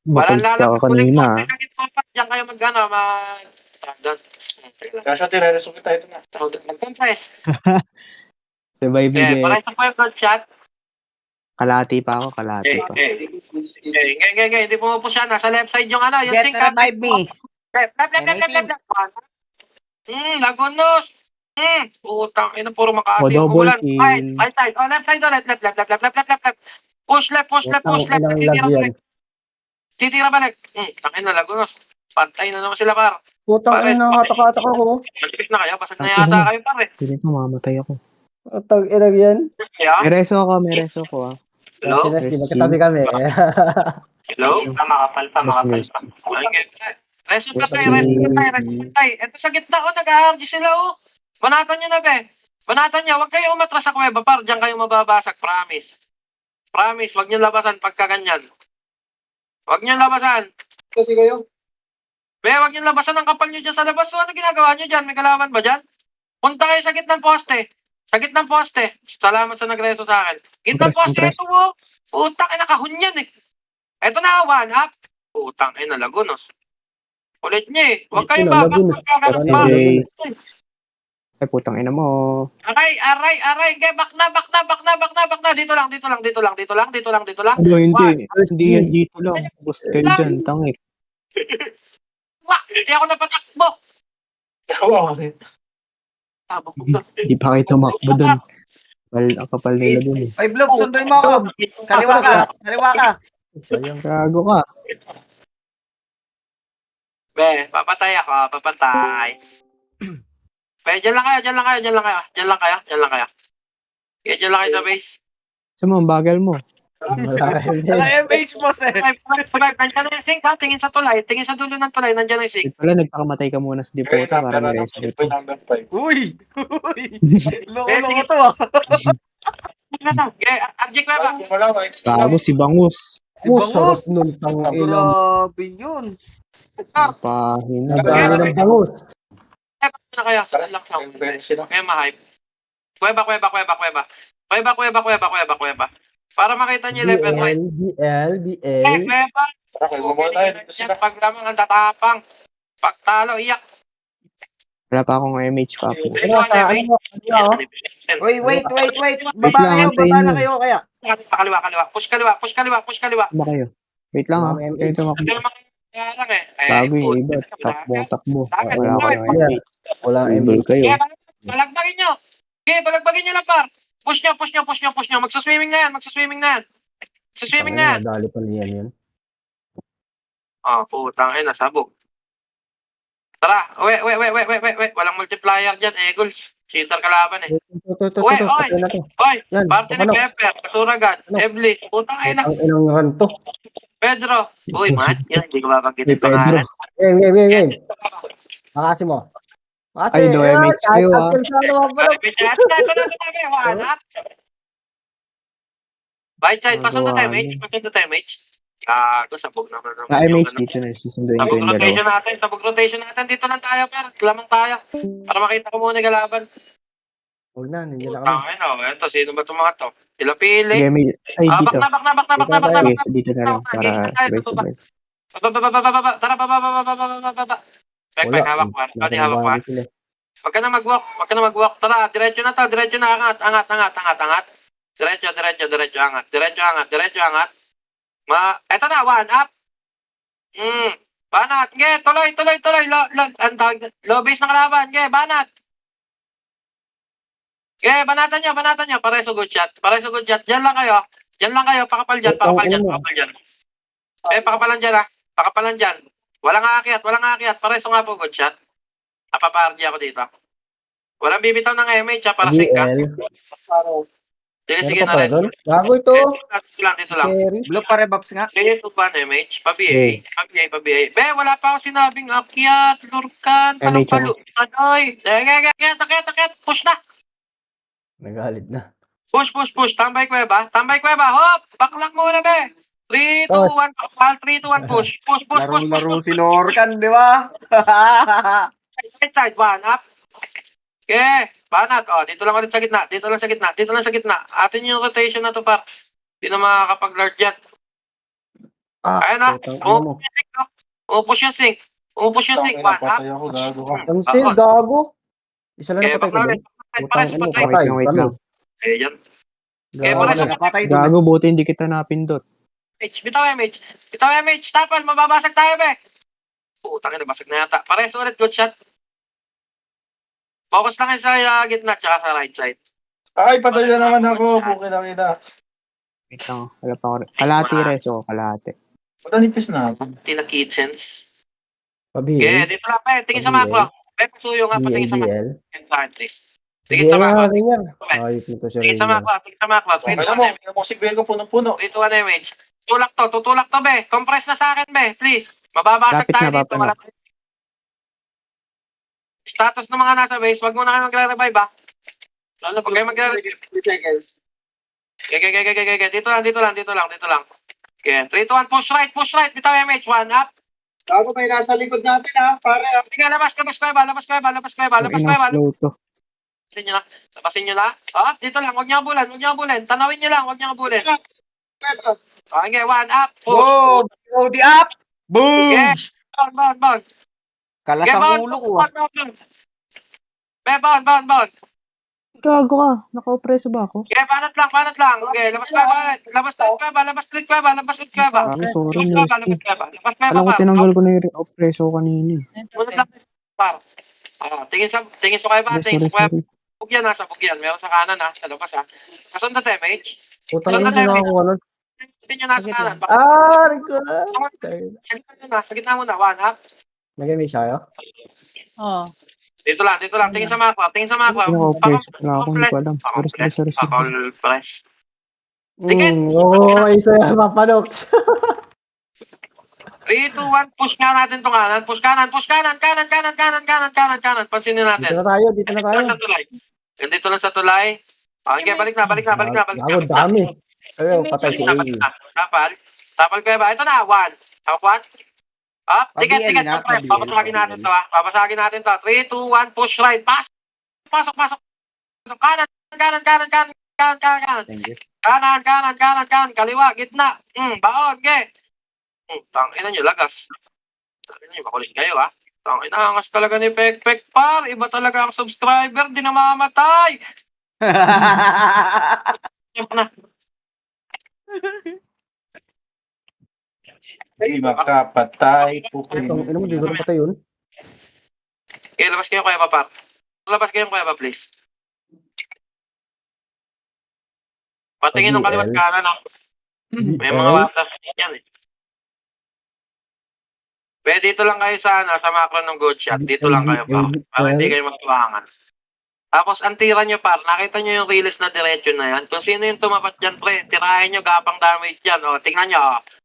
Makulit ka lalabas. kanina. Diyan kayo mag-ano. Kasha, tire-reso kita ito na. Mag-compress. Revive ni Okay, Jeff. pareso pa yung good shot. Kalati pa ako. Hindi pumupus siya. Nasa left side yung ano. Yung Get sink. revive me. Left. Lagunos. Putang ina, puro O, double makasimulan. kill. Right side. Oh, left side. Left. Push left. Putang inang lag yan. Titira balik. Tangin na, Lagunos. Pantay na naman sila, par. Putang ina, nakatak-atak ako. Mantipis na kayo. Basag na yata kayo, par. Pili ko, mamatay ako. Putang ina yan. Yeah? May reso ako ah. Hello? Kasi nagkatabi kami. Hello? Makapal pa. Okay. Reso pa tayo. Ito sa gitna, nag-aargy sila, Banatan nyo na, be. Banatan nyo. Huwag kayo umatras sa kuweba, par. Diyan kayo mababasag. Promise. Huwag nyo labasan pagka ganyan. Huwag nyo labasan. Kasi kayo. Be, huwag nyo labasan ang kapal nyo dyan sa labas. So, ano ginagawa nyo dyan? May kalaban ba dyan? Punta kayo sa gitnang poste. Salamat sa nagreso sa akin. Gitnang poste, Compress. ito mo. Putang ina, kahun yan Ito na, 1 up. Putang ina, Lagunos. Ulit nyo Huwag kayong Lagunos. babak. Okay. Ay, putang ina mo. Aray. Okay, back na. Dito lang. Ano, hindi. First Hindi yan D. dito lang. Boss kayo dyan, tangik. Hindi ako napatakbo. Hindi pa kayo tumakbo dun. Ang kapal nila dun eh. Ay, Blob, sunduin mo ako. Kaliwa ka. Sayang. Gago ka. Be, papatay ako. Be, dyan lang kayo. Okay, dyan lang kayo sa base. Sa mo, ang bagal mo. Wala rin. Naka-MH boss eh. Survive. Nandiyan na yung sink ha. Tingin sa tulay. Tingin sa dulo ng tulay. Nandiyan na yung sink. Wait pala, nagpakamatay ka muna sa depoto para ni-resurrect mo. number 5. Uy! Loko-loko to ah. Okay, RJ Cueva. Gago si Bangus. Si Sarap Bangus. nun, tang ina. Grabe yun. Pahina. Nagano ng bangus. Na kaya sa relax lang. Kaya ma-hype. Cueva. Para makita niyo left and right. BL. Cueva. Pag lamang ang tatapang. Pagtalo, iyak. Wala pa akong MH pa po. Wait. Wait lang, antayin Baba na mo. kayo kaya. Kaliwa. Push kaliwa. Ba kayo? Wait lang ha. Mga Kayo tumakbo. Hindi naman kaya lang eh. Bago yung iba. Takbo. Wala ko yung MH. Wala Ibol kayo. Balagbagin nyo. Okay, balagbagin nyo lang par. Push nyo. Magsaswimming na yan. Dali pa niyan yan. Oh, putang ina, sabog. Tara, wait. Walang multiplier dyan, Eagles. Cheater kalaban eh. Ito. Oy. Patay na to. Hoy, Yan. party ni Ano? Pepper, Suragad, Ano? Eblis, putang ina, Ang inang ranto. Pedro. Uy, mat, yan, hindi ko Hey, babanggitin Pedro. pangalan. Game. Makasi mo. Ay, no MH kayo ha. Right side, pasok na Magawa time H. Gago, sabog naman. Na MH dito na. Susunduin ko yung dalawa. Sabog rotation natin. Dito lang tayo, per. Lamang tayo. Para makita ko muna yung galaban. Huwag na, nandiyan na kami. Tangin na, ito, sino ba itong mga to? Sila pili. Game, ay, dito. Bak na. Okay, so dito na lang para sabay-sabay. Baba. Tara, baba. Pek, hawak mo. Pwede hawak mo. Huwag ka na mag-walk. Tara, diretso na to. Angat. Diretso, angat. Eto na, one up. Banat. Nge, tuloy. Low base na kalaban. Nge, banat. Nge, banatan nyo. Pareso good shot. Diyan lang kayo. Pakapal dyan. Pakapalan dyan. Walang aakyat. Pareso nga po good shot. Napapardy ako dito. Walang bibitaw ng MH ha, para sync ka. Sige na rin. Gago ito. Dito lang. Cherry. Blue pare Babs nga. Kaya ito pa MH, pa-BA. Be, wala pa ako sinabing akyat, lurkan, MH palo. Anoy. Kaya, push na. Nagalit na. Push. Tambay Cueva. Hop! Backlock muna, be. 3, 2, 1. Pakal, 3, 2, 1. Push. Larong-laro si Lorcan, di ba? Right side, one up. Okay. Banat. Oh, dito lang ulit sa gitna. Dito lang sa gitna. Atin yung rotation na to, par. Hindi na makakapag-lord yan. Ayan na. Umupush yung sink. One up. Ang sale, gago. Isa lang Okay, napatay ko Pares doon. patay. Wait lang. Eh, yan. Okay, Gago. pares Napatay doon. Gago, buti hindi kita napindot. Bitaw MH. Tapal, mababasag tayo, be. Putang ina, basag na yata. Pares ulit, good shot. Focus lang kayo sa gitna, tsaka sa right side. Ay, patay na naman ako. Bukid-ina. Wait lang. Wala pa ako. Kalahati reso. Kalahati. Wala nipis na ako. Tina Kitchens. Pabi. Okay, dito lang, pe. Tingin sa macro. Pe, pasuyo nga, patingin sa macro. Tingin sa macro. Ayop nito si Tingin sa Rainier. macro. Kaya mo, si Biel ko punong-puno. 3 to 1 MH. Tutulak to, be. Compress na sa akin, be. Please. Mababasag Lapit tayo na, dito. papanak. Status ng mga nasa base, wag mo na kayo magre-revive, ha? Huwag kayo magre-revive. 3 seconds. Okay. Dito lang. Okay, 3 to 1. Push right. Bitaw MH. One up. Gago, may nasa likod natin ha. Pare, Sige, labas ko ba? Ang inang slow to. Labasin nyo na. Dito lang. Huwag nyo abulin. Tanawin nyo lang. Huwag nyo abulin. Okay, one up. Boom! OD up! Boom! Bound. Kalas ang ulo ko ah. Bound. Gago ka. Naka-opreso ba ako? Okay, banat lang. Okay, labas split ka ba. Sorry, Nursky. Labas Alam ko tinanggal ko na yung opreso kanina. Munod lang par. Tingin sa kayo ba? Tingin sa kayo. Sorry. Bugyan, nasa bugyan. Meron sa kanan ha, sa labas ha. Kasunod na MH. Putang ina, hindi nakakuha nun. Hindi nyo nasa kanan. Rico na. Sa gitna mo na. One ha. Nag-miss tayo? Oo. Dito lang. Tingin sa mapa. Hindi naka-opreso. Wala akong hindi ko alam. Sorry. All press. Oo, isa yan, Papanox. 3, 2, 1. Push nga natin to kanan. Push kanan. Pansinin natin. Dito na tayo. Dito lang sa tulay. Okay, balik na. Gago, dami. Ayun, patay si A. Tapal kayo ba? Ito na, 1. Hawak 1. Up, ticket. Pa-BL. Babasagin natin to ha. 3, 2, 1, push right. Pasok. Kanan. Thank you. Kanan. Kaliwa, gitna. Baon, ge. Tangina nyo, lagas. Tangina nyo, makulit kayo ha. Tangina, angas talaga ni Pekpek par. Iba talaga ang subscriber, di na mamamatay. Hindi makapatay. Putang ina mo, di ko napatay yun. Okay, labas kayo kuya par. Labas kayo kuya pa, please. Patingin ng kaliwat kanan ha. May mga watas yan eh. Pwede dito lang kayo sa macro ng good shot. Dito lang kayo pa. Para hindi kayo matuwangan. Tapos ang tira nyo par, nakita nyo yung release na diretso na yan. Kung sino yung tumapat dyan pre, tirahin nyo gapang damage dyan. O, tingnan nyo.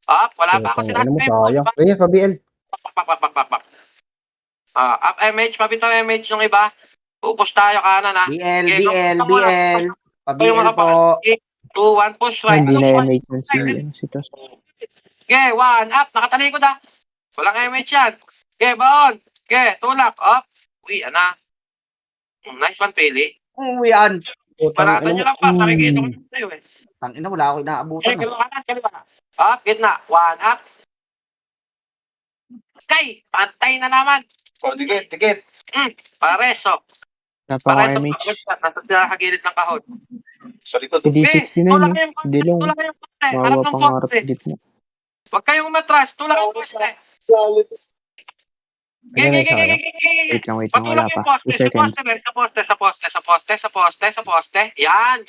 Wala pa ako Ano mo, sinasabi. sayang. Reyes, pa-BL. Pak. Up MH, pabitaw MH ng iba. Pupus tayo kanan ha. BL. Pa-BL po. 2, 1, push right. Hindi na MH yan si Tos. Okay, 1, up. Nakatalikod ha. Walang MH yan. Okay, baon. Okay, tulak. Up. Uy, ana. Nice one, Pili. Uwian. Paratan nyo lang pa. Nakikita ko sa'yo eh. Tangina, wala ako inaabutan. Kaliwa. Up, gitna. 1, up. Okay, pantay na naman. Tikit. Pareso. Wala pa ako MH. Nasa sa gilid ng kahon. Sa likod. Si D60 na yun. Si Dilong. Tulak kayong poste. Harap Bawa ng pang harap poste. gitna. Huwag kayong umatras. Tulak kayong poste. Wait lang. Wala pa. 2 seconds. Sa poste. Yan.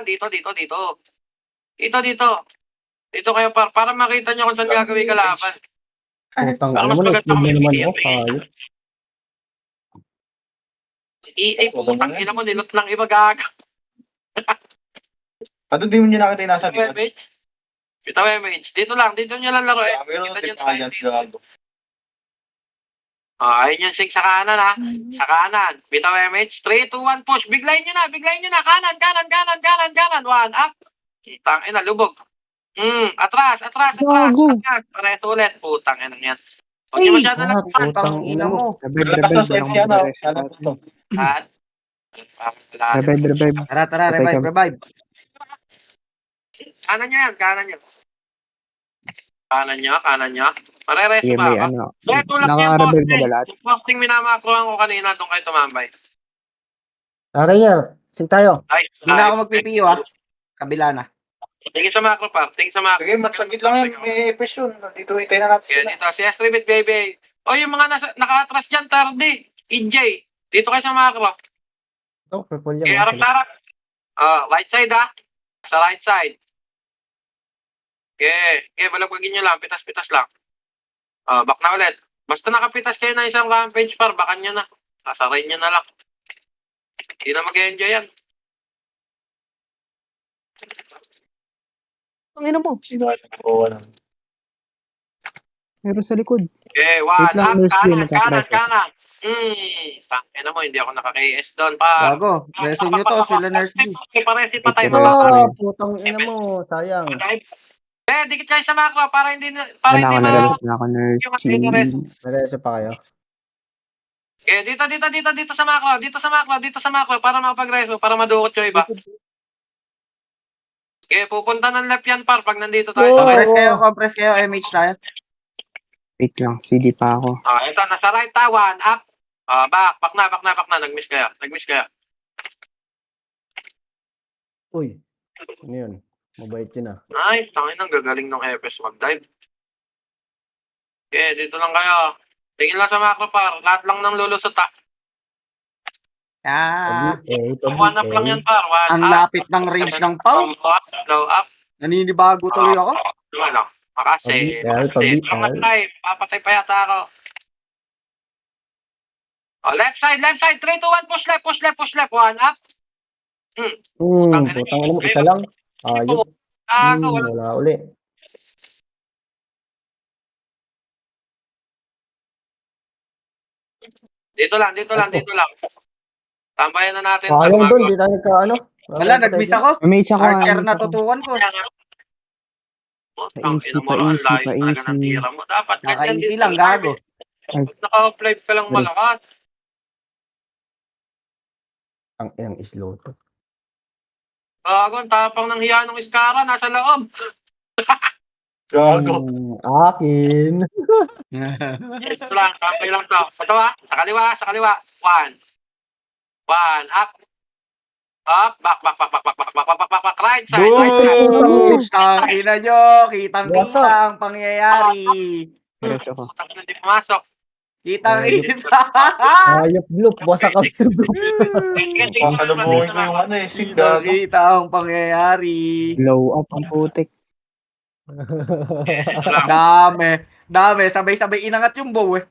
Dito. Dito kayo para makita nyo kung saan gagawin kalaban. Putang Para ina mas mo, maganda na-explode na naman. mag-BL. Hayop. Putang ina mo, nilot lang iba gaga. Ano di mo nyo nakita yung nasa likod? Bitaw MH. Dito nyo lang laro eh. Meron Kita nyo na dyan dito. sigurado. Ayun yung 6 sa kanan ha. Sa kanan. Bitaw MH. 3, 2, 1, push. Biglayin nyo na. Kanan. 1, up. Putang ina, lubog. Atras. Gago. Pareto ulit. Putang ina yan. Huwag nyo masyado lang. Putang ina mo. Revive. Walang mag-rest. At. Revive. Tara, Patay revive. Kanan nyo. Kanan nyo. Marereso Sige, ba may ako? ano. Tulak nyo yung Naka-revive na ba lahat? posting. Posting minamakroan ko kanina doon kayo tumambay. Reyes, sing tayo. Hindi na ako magpipiyo Kabila na. Tingin sa macro pa. Sige, matsagit lang yan. May epes yun. Dito itay na natin Kaya sila. dito, si S3 bit baby. O yung mga naka-atras dyan, Tardy. EJ. Dito kayo sa macro. Ito, purple yan. Kaya harap-sarap. Right side ha. Sa right side. Okay, balagwagin nyo lang. Pitas-pitas lang. Back na ulit. Basta nakapitas kayo na isang rampage par, bakan nyo na. Kasaray nyo na lang. Hindi na mag-enjoy yan. Ang ina mo. Sino ay nakakuha lang. Meron sa likod. Okay, Wait lang, Nurse Lee, magka-press. kanan. Tangina mo, hindi ako naka-KS doon par. Bago, resin nyo to, sila Nurse D. Paresi patay Ito mo na. lang. Putang ina mo. Sayang. Dikit kayo sa macro para hindi Naka-rest na ako, Nurse. Nag-reset pa kayo. Okay, dito sa macro para mapag-reso, para madukot yung iba. Okay, pupunta ng left yan par pag nandito tayo sa right. Compress kayo, MH tayo. Wait lang. CD pa ako. Ito, nasa right ta, 1 up. Back na. Nag-miss kaya. Uy, ano yun? Mabait yun ah. Nice. Tangin ang gagaling ng FS mag-dive. Okay, dito lang kayo. Tingin lang sa macro par. Lahat lang ng lulusot ha. Pabi, One up lang yan par. One Ang up. lapit ng range ng pau. Low up. Naninibago tuloy ako. Ano? Makase. Pabi. Papatay pa yata ako. Oh, left side. 3, 2, 1. Push left. One up. Putang ina mo, isa lang. Ayop. Wala. Wala uli. Dito lang. Tambayan na natin. Sayang doon, di tayo nagka-ano. Wala, nag-miss ako. May mage ako. Archer mage na ako. tutukan ko. Paisi. Dapat Naka-easy lang, gago. Naka-apply ka lang malakas. Ang inang slow to. Gago, ang tapang ng hiya ng Iskara. Nasa loob. Gago. Akin. Ito lang, tambay lang to. Ito sa kaliwa. One, up. Back. Right side. Boom! Tangina nyo. Kitang-kita ang pangyayari. Pares ako. Hindi pumasok. Kitang-kita. Ayop bloop. Basa ka sa bloop. Papalubuhin ko yung ano eh. Si Gago. Kitang-kita ang pangyayari. Low up ang putik. Dami. Sabay-sabay inangat yung bow eh.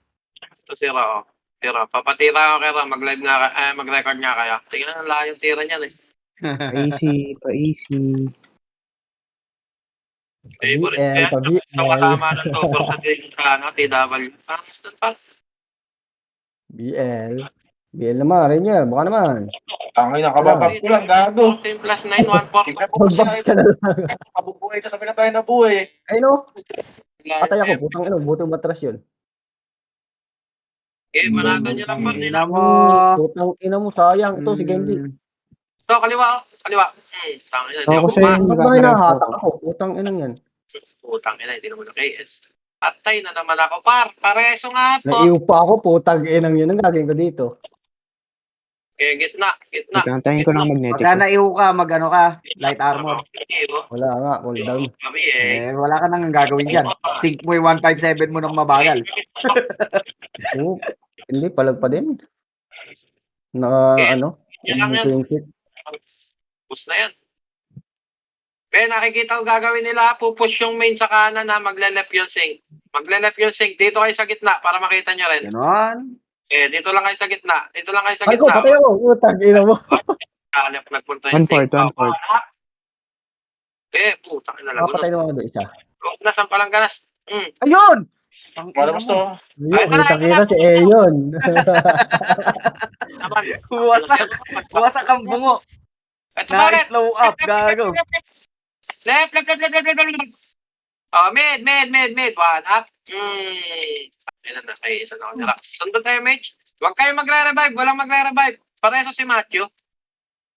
Ito sira. Papatira ako kaya. Mag-record nga kaya. Tingnan ang layo tira niyan eh. Paisi. Favorite. Pabi. Ito kasama ng tubor sa TW. Instant pa. BL naman, Rainier. Baka naman. Ang ina, kababag ko lang, gago. 10 plus 9, 1-4. Tignan mo kasi Mag-box ka na lang. kabubuhay ka sa pinatay na buhay. Ay no. Patay ako. Putang ina. Buto matras yun. Okay, managan niyo lang pa. Ina mo. Putang ina mo. Sayang. Ito si Genji. Ito, kaliwa. Tangin na. Ako sa'yo yung Ba't ba hinahatak ako? Putang ina yan. Putang ina, hindi naman KS. Patay na naman ako, par. Pareso nga po. Naiiw pa ako. Putang inang yun. Ang gagawin ko dito. Okay, gitna. Itantayin ko lang magnetic. Pagka naiho ka, mag-ano ka, light armor. Wala nga. Cooldown. Kami eh. Wala ka nang gagawin dyan. Stink mo yung 157 mo ng mabagal. Oo. Hindi. Palag pa din. Na Okay. ano. Yan lang yan. Push na yan. Kaya nakikita ko gagawin nila, pupush yung main sa kanan na magle-left yung sync. Dito kayo sa gitna para makita nyo rin. Ganon. Dito lang kayo sa gitna. Ay ko. Patay ako. Putang ina mo. Left nagpunta yung 1-4. Putang ina lang. Patay naman ako doon isa. Nasaan palang ganas? Ayun! Ang Wala ina gusto. mo. Ayun. Kita si Aeon. Wasak ang bungo. Ito pa ulit. Na-slow up, gago. Left. Oh, mid. One up. Ayun na. Ay, isa na ako nila. Sundot tayo, mage. Huwag kayo magre-revive. Walang magre-revive. Pareso si Matthew.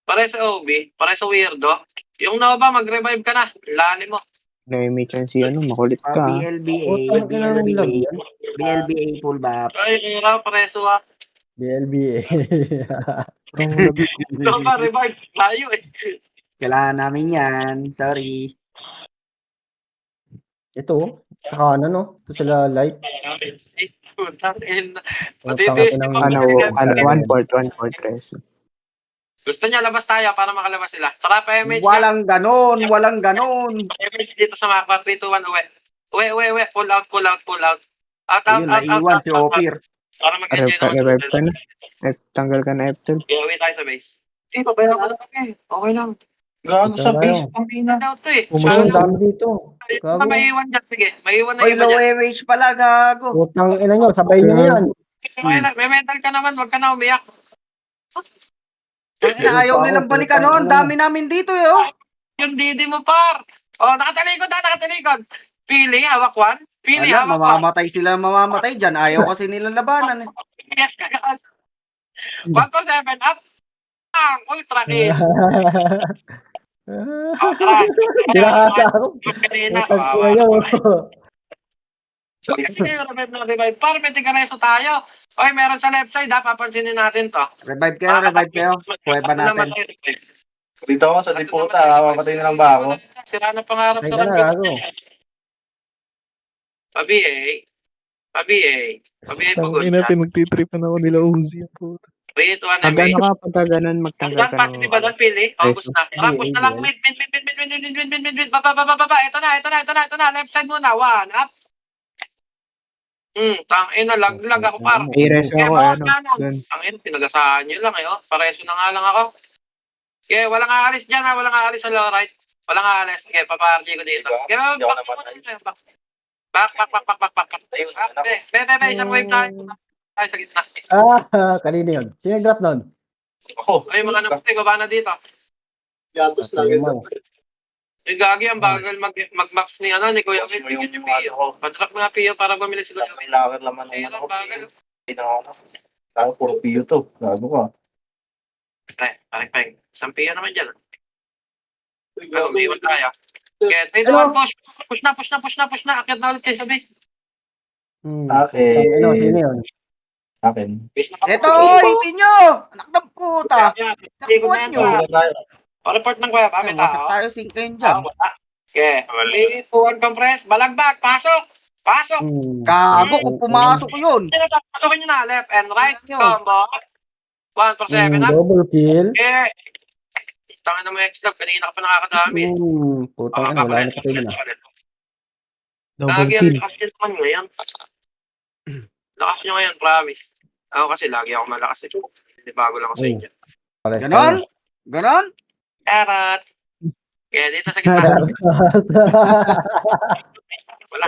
Pareso OB. Pareso weirdo. Yung Nova, mag-revive ka na. Lali mo. May chance si makulit ka. BLBA full buff. Ay, kira. Pareso BLBA. Nova, revive. Layo eh. Kailangan namin yan. Sorry. Ito. Saka no? Ito sila light. Matitis ng 1-4 preso. Gusto niya labas tayo para makalabas sila. Tara pa MH. Walang ganon. MH dito sa mapa. 3, 2, 1, uwi. Pull out. Out. Ayun, naiwan si Opir. Para mag-enjoy naman sa Revive ka na. Tanggal ka na F12. uwi tayo sa base. Pabayaan ka na kami. Okay lang. Gago sa Tayo. base. Ang ina. Ano to eh? Pumunta ang dami dito. Gago. Maiiwan dyan. Sige. Maiiwan na Oy, iba low dyan. MH pala, gago. Putang ina nyo. Sabay nyo na yan. May mental ka naman. Huwag ka na umiyak. Ayaw nilang balikan noon. Dami namin dito eh, oh. Yung didi mo, par. Oh, nakatalikod. Pili, hawak one. Pili, Ala, hawak one. mamamatay dyan. Ayaw kasi nilang labanan eh. Yes, kagaan. 1 to 7 up. Ultra kill. Tinakasa ako. Kanina. Putang ina nyo. Revive. Para may tigareso tayo. Oy, meron sa left side ha. Papansinin natin to. Revive kayo. Buhay pa natin. Dito ako sa Diputa, mapatay na lang ba ako? Sira na pangarap Ay sa ka na, gago. Pabi pugod. Tangina, pinagtitripan ako nila Uzi. 3, 2, 1, Pag ano ka, pagka ganun, magtanggal ka Pag ng... di ba doon, Pili? Ay, Push na. Push na lang. Mid. Baba. Ito na. Left side muna. 1, up. Tangina, laglag ako par. May reso ako, ano. Dun. Tangina, pinagasahan nyo lang oh. Pareso na nga lang ako. Okay, walang aalis dyan ha. Walang aalis sa low right. Walang aalis. Okay, papa-RG ko dito. Okay, back. Isang wave tayo. Ay, sa gitna. Kanina yun. Sino yung drop nun? Ako. Ay, mga namatay, baba na dito. Yatos lang ito. Yung gagi, ang bagal mag-max ni Kuya Will. Bigyan yung Pio. Patrap nga Pio para bumili si Kuya Will. May locker laman Ay, naman ang ako. bagal. Lalo puro Pio to. Gago ka. Peng. Isang Pio naman dyan. Pero umiwan tayo. Okay, 3, 2, 1, push na. Akyat na ulit kayo sa base. Akin. Sino yun? Akin. Base na Ito, hindi nyo! Anak ng puta! Takbuhan nyo! Report ng Kuya, kami Wasak tao. tayo 5 dyan. Okay. 3, 2, 1, compress. Balagbag. Pasok. Gago, kung pumasok ko yun. Pasukin nyo na. Left and right. Combo. 1 for 7 up. Double kill. Okay. Tangin na mo X-Log. Kanina ka pa nakakadami. Putang ina, wala na patay na. Double Lagi kill. ang lakas nyo naman ngayon. Lakas nyo ngayon, promise. Ako kasi lagi ako malakas eh. Hindi bago lang ako sa inyo. Ganon? Karat. Kaya dito sa gitna. Wala.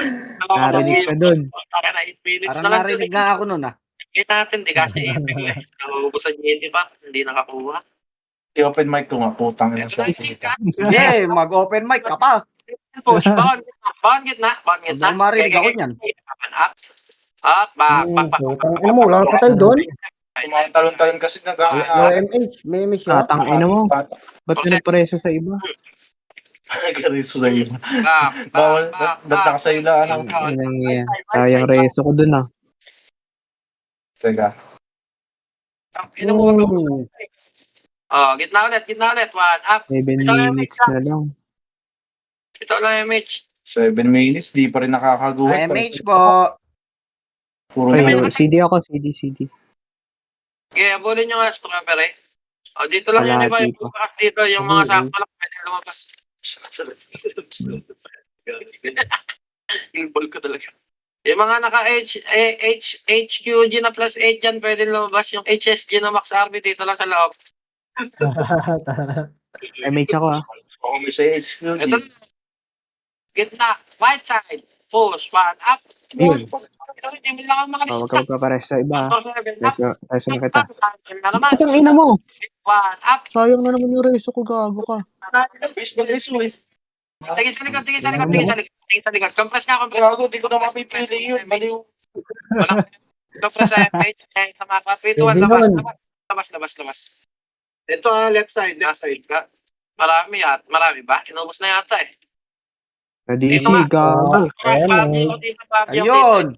Narinig ka dun. Kaya na 8 minutes Parang na lang. narinig nga ako nun ah. Kita natin, di kasi nauubusan niya hindi pa. Hindi nakakuha. I-open mic ko nga. Putang ina Ito na siya. yung sika. Hindi, mag-open mic ka pa. Push. Bawang gitna. Huwag marinig ako niyan. Up. Back. Putang ina mo, wala na patay doon. Mga talon-talon kasi Low nag-aakit. MH, may MH yun. Tang ina mo. Ba't ka nagpareso sa iba? Gariso sa iyo. Back. Bawal. Ba't nakasayla? Ano? Inang yan. Sayang reso ko dun, ah. Teka. Gitna ulit. 1 up. 7 minutes na lang. Ito lang MH. 7 minutes. Di pa rin nakakaguhit. MH po. Puro Ay, na. CD ako, CD. Okay, abulin nyo nga strawberry. Dito lang yun iba. Kalahati Yung pa. dito, yung mga sakto lang pwede lumabas. Yung ball ko talaga. Yung mga HQG na plus 8 dyan, pwede lumabas. Yung HSG na max RB dito lang sa loob. MH ako, ah. Ako may sa HQG. Ito gitna, right side, push, 1 up. Yun. Hindi mo lang ang mga Huwag ka magpapareso sa iba, ah. Reso na kita. Na naman. Ba't ang ina mo? 1 up. Sayang na naman yung reso ko, gago ka. Tingin sa likod. Compress nga, compress. Gago, di ko na mapipili yun. Baliw. Walang compress sa MH. Sa mapa. 3, 2, 1, labas. Ito left side. Marami ba? Inubos na yata eh. Na-DC, Ito nga. gago. Ayun.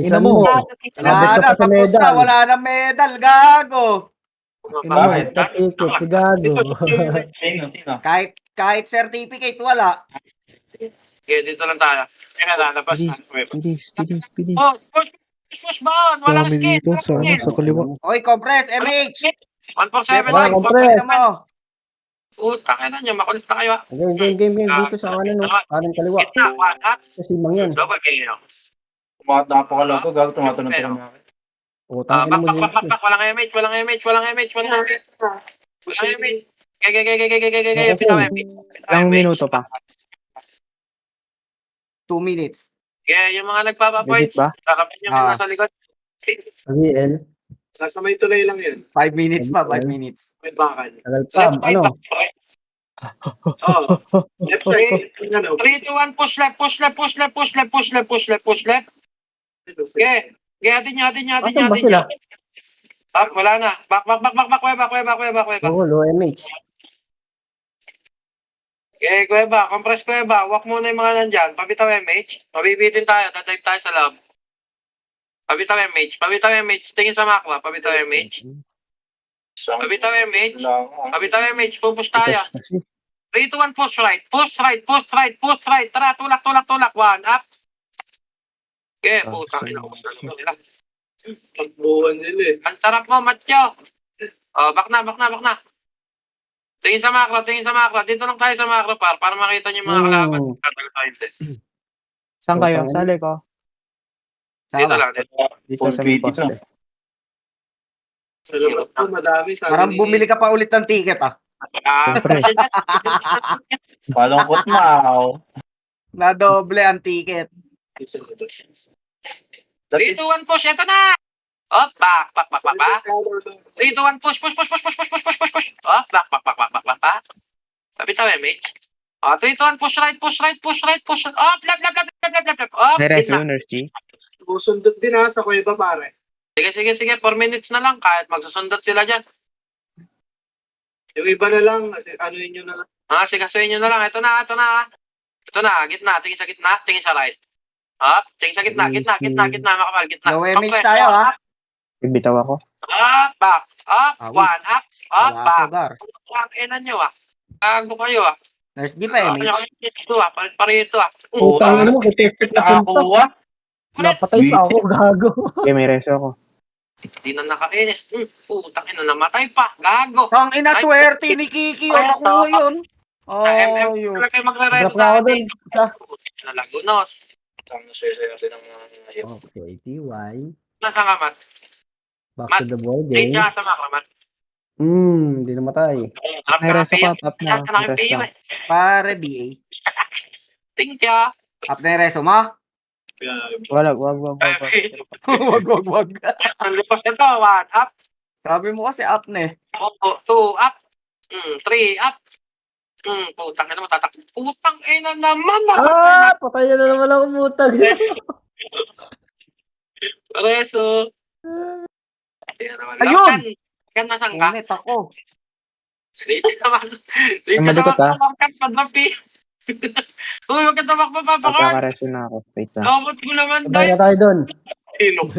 Ina mo. Wala na medal, gago. Ina mo, patikot, si gago. Sino? Kahit certificate, wala. Okay, dito lang tayo. Lalabas Bilis. Push ba? Walang Dami skin. dito sa kaliwa. Oy, compress, MH. 1 for 7. Wala, compress. Mo. Utang ina nyo, makulit na kayo. Game dito sa kanan, no? Kanan kaliwa. Gitna, 1 up. Kasi mang yan. Double kayo. Napakalaw ko. Gago, tumatanong ko na. Putang ina mo si Back. Walang MH. Walang MH. Gaya. Ilang minuto pa? 2 minutes. Kaya yung mga nagpapapoints, Legit ba? kakapit yung mga nasa likod. VL. Nasa may tulay lang yun. 5 minutes pa, 5 minutes. May bakal. Tagal pa, ano? Left side. 3, 2, 1, push left. Okay. Hatin nyo. Asan ba sila? Wala na. Back. Oo, low MH. Okay, Kuweba, compress Kuweba. Walk muna yung mga nandyan. Pabitaw MH. Mabibitin tayo. Dadive tayo sa lab. Pabitaw MH. Pabitaw MH. Tingin sa makla. Pabitaw MH. Pabitaw MH. Pabitaw MH. Pupush tayo. Itas kasi. 3, 2, 1, push right. Push right, push right, push right. Tara, tulak, tulak, tulak. 1, up. Okay, putang ina. Nila. Takbuhan sila eh. Ang sarap mo, Matyo. Oh, back na, back na, back na. Tingin sa macro, tingin sa macro. Dito lang tayo sa macro, para makita niyo yung mga kalaban. Tatagal tayo, hindi. Saan kayo? Sali ko. Dito Saka. lang, dito. Dito sa may poste. Sa labas po, madami. Sabi Parang ni- bumili ka pa ulit ng ticket ah. Siyempre. Malungkot Mau. Nadoble ang ticket. 3, 2, 1, push. Ito na! Up, back, back, back, back, back. 3, 2, 1, push, push, push, push, push, push, push, push, push, push. Up, back, back, back, back, back, back, back. Pabitaw, MH. 3, 2, 1, push right, push right, push right, push right. Up, left, left, left, left, left, left, left. Up, May din reso, na. Nurse G. Susundot din ha sa Kuweba pare. Sige, sige, sige. 4 minutes na lang. Kahit magsusundot sila dyan. Yung iba na lang, kasi ano yun yun na lang. Sigasuin nyo na lang. Ito na, ito na. Ito na, gitna. Tingin sa gitna, tingin sa right. Up, tingin sa gitna, gitna, gitna, gitna, makapal, gitna. Low image Compress, tayo up, ha. Bitaw ako. Up, back, up, Awit. 1, up, up, Wala back. ako gar. Ang ina nyo Gago kayo Nurse G pa MH. Ito parito Putang ina mo, detective na punta. Nakakuha. Napatay pa ako, gago. Okay, may reso ako. Hindi na nakainis. Putang ina, namatay pa. Gago. Ang ina swerte ni Kiki yun. Nakuha yun. Oh, yun. Talaga yung magre-resto Drop na ako dun. Isa. Na Lagunos. Ang nasaya natin ng Okay, TY. Nasa kamat. Back to the ball Tingin game. siya sa makamat. Hindi namatay. May reso ka, pap na. Rest lang. Pare BA. Tingin siya. Up na yung reso mo? Wag. Wag. Ang lipas ito. 1, up. Sabi mo kasi up na eh. 2, up. 3, up. Putang ina mo tatak. Putang ina naman. Namatay na. Patay na naman ako, putang. Reso. Ayun! Kan nasang ka? Unit ako. Dito naman. Dito Malikot, naman. Pagkat padrapi. Uy, wag ka tamakbo, papakard. Magkakareso na ako. Wait lang. Lobot mo naman, Sabay Day. na tayo dun. Sino ka?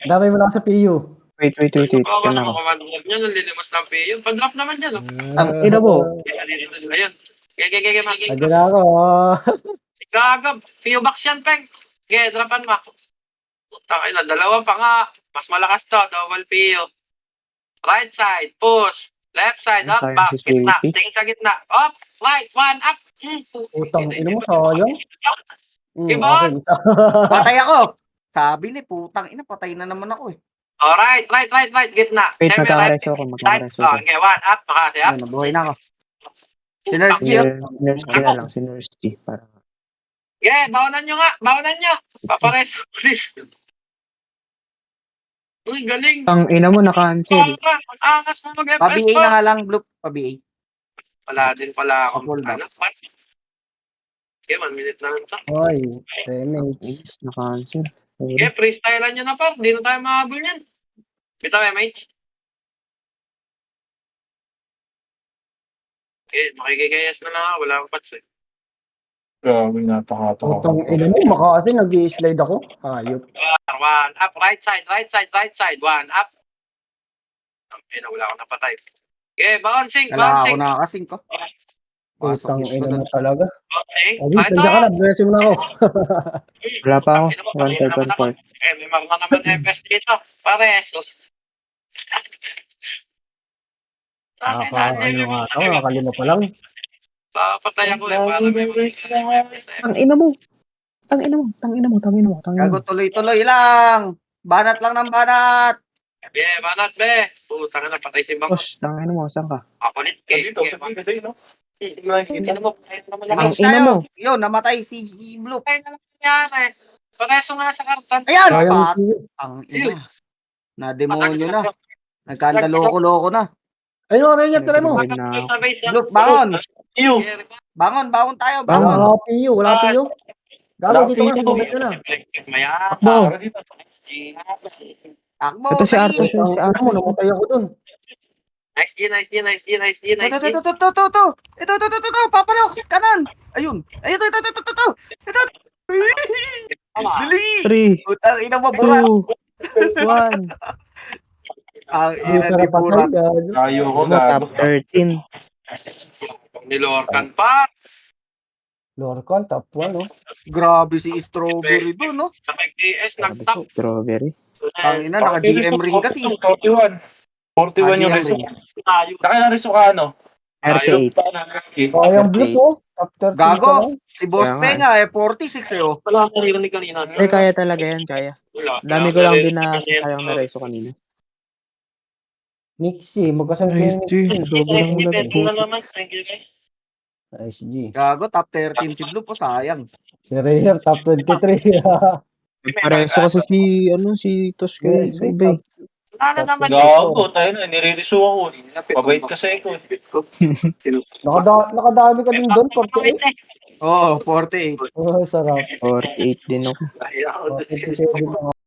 Damay mo na ako sa PU. Wait. Ako Tignan na ako. makamandag niya. Nalilimos ng PU. Padrop naman yan. Ang ina mo. Ayun. Gege, magiging. Nandiyan na ako. Gagab. PU box yan, Peng. Ge, dropan mo. Takay na, dalawa pa nga. Mas malakas to. Double PU. Right side, push. Left side, up, Sayang back. si Gitna. Swifty. Tingin sa gitna. Up, right, 1, up. Putang ina mo, sayang. Ibon! Okay. Patay ako. Sabi ni putang ina, patay na naman ako eh. Alright, right, gitna. Wait, Semi, magkakareso ako. Side. Magkakareso Oh, ako. okay, 1, up. Makasi, up. Ayun, nabuhay na ako. Si Nurse G. Nurse G na lang. Si Nurse G. Para. Yeah, bawanan nyo nga. Bawanan nyo. Papareso, please. Uy, galing. Ang ina mo, na-cancel. Angas mo mag-FS Pa-BA na pa. nga lang, Bloop. Pa-BA. Wala din pala ako. Full Ano? box. Okay, 1 minute na lang to. Hoy, MH. Yes, na-cancel. Okay, freestylean nyo na pa. Hindi na tayo mahabol yan. Bitaw, MH. Okay, makikigayas na lang ako. Wala akong pats eh. Grabe, napakatawa. Putang ina mo, makasi nag-i-slide ako. Hayop. 1, up. Right side. 1, up. Wala akong napatay. Okay, bouncing. Kala ako nakakasing ko. Putang Pasok ina yun. mo talaga. Okay. Abi, nandiyan ka na. Bless mo na ako. Wala pa ako. 1/3. Eh, may marma naman FS dito. Paresos. Ano nga ako, nakalima pa lang. Papatay ako eh. Para may mga FS. Ang ina mo. Tang ina mo. Gago tuloy-tuloy lang. Banat lang ng banat. Be, banat be. Putang na, patay si Bang. Boss, tang ina mo. Saan ka? Ako ulit. Dito, sa ganda yun, no? Tingnan mo, patay naman lang. Ang Image ina tayo. mo. Yun, namatay si Bloop. Patay na lang nangyari. Pareso nga sa karton. Ayan! Sayang Pat. PU. Ang ina. Na-demonyo na. Nagkandaloko-loko na. Ayun mo, Ranger, try mo. Nag-win na ako. Bloop, bangon. Iyo! Bangon tayo. Bangon. Bangon. Wala PU, wala PU. Gago dito ka, sumabit ka na. Maya. Takbo. Akbo. Ito si dali. Arthur. Ang ina mo, namatay ako dun. Nice G, nice G, nice G, nice G, nice G. Ito, papaloks, kanan. Ayun, ito. Dali! 3, Utang ina mo, Burak. 2, 1. Ang Hindi ina ka ni na patay, Burak. gago. Tayo ko, Mo, top gago. 13. Nilorkan pa. Lorcan, top 1, no? Grabe si Strawberry doon, no? Nag-DS, Sabi nag-top. strawberry. Tangina, naka-GM ring kasi. 41. 41 yung GM reso. ring. Naka-reso ka, ano? 38. Sayang blue, oh. Top 13 ka Gago, lang. si Boss Kaya nga Peña 46 eh, oh. Wala akong narinig kanina. Hindi, kaya talaga yan, kaya. Dami ko lang din na sayang na reso kanina. Nixie, magkasal Nice, kayo G. Sobrang lagpo. Nice, G. Gago, top 13 si Blue po, sayang. Si Rayer, top 23. Pareso kasi si Tosh kay Yes, Subay. Wala naman. Gago, tayo na. Niririso ako. Pabait kasi ako. Nakadami ka din doon, 48. Oo, 48. Oh, sarap. 48 din ako. Kaya ako 27 lang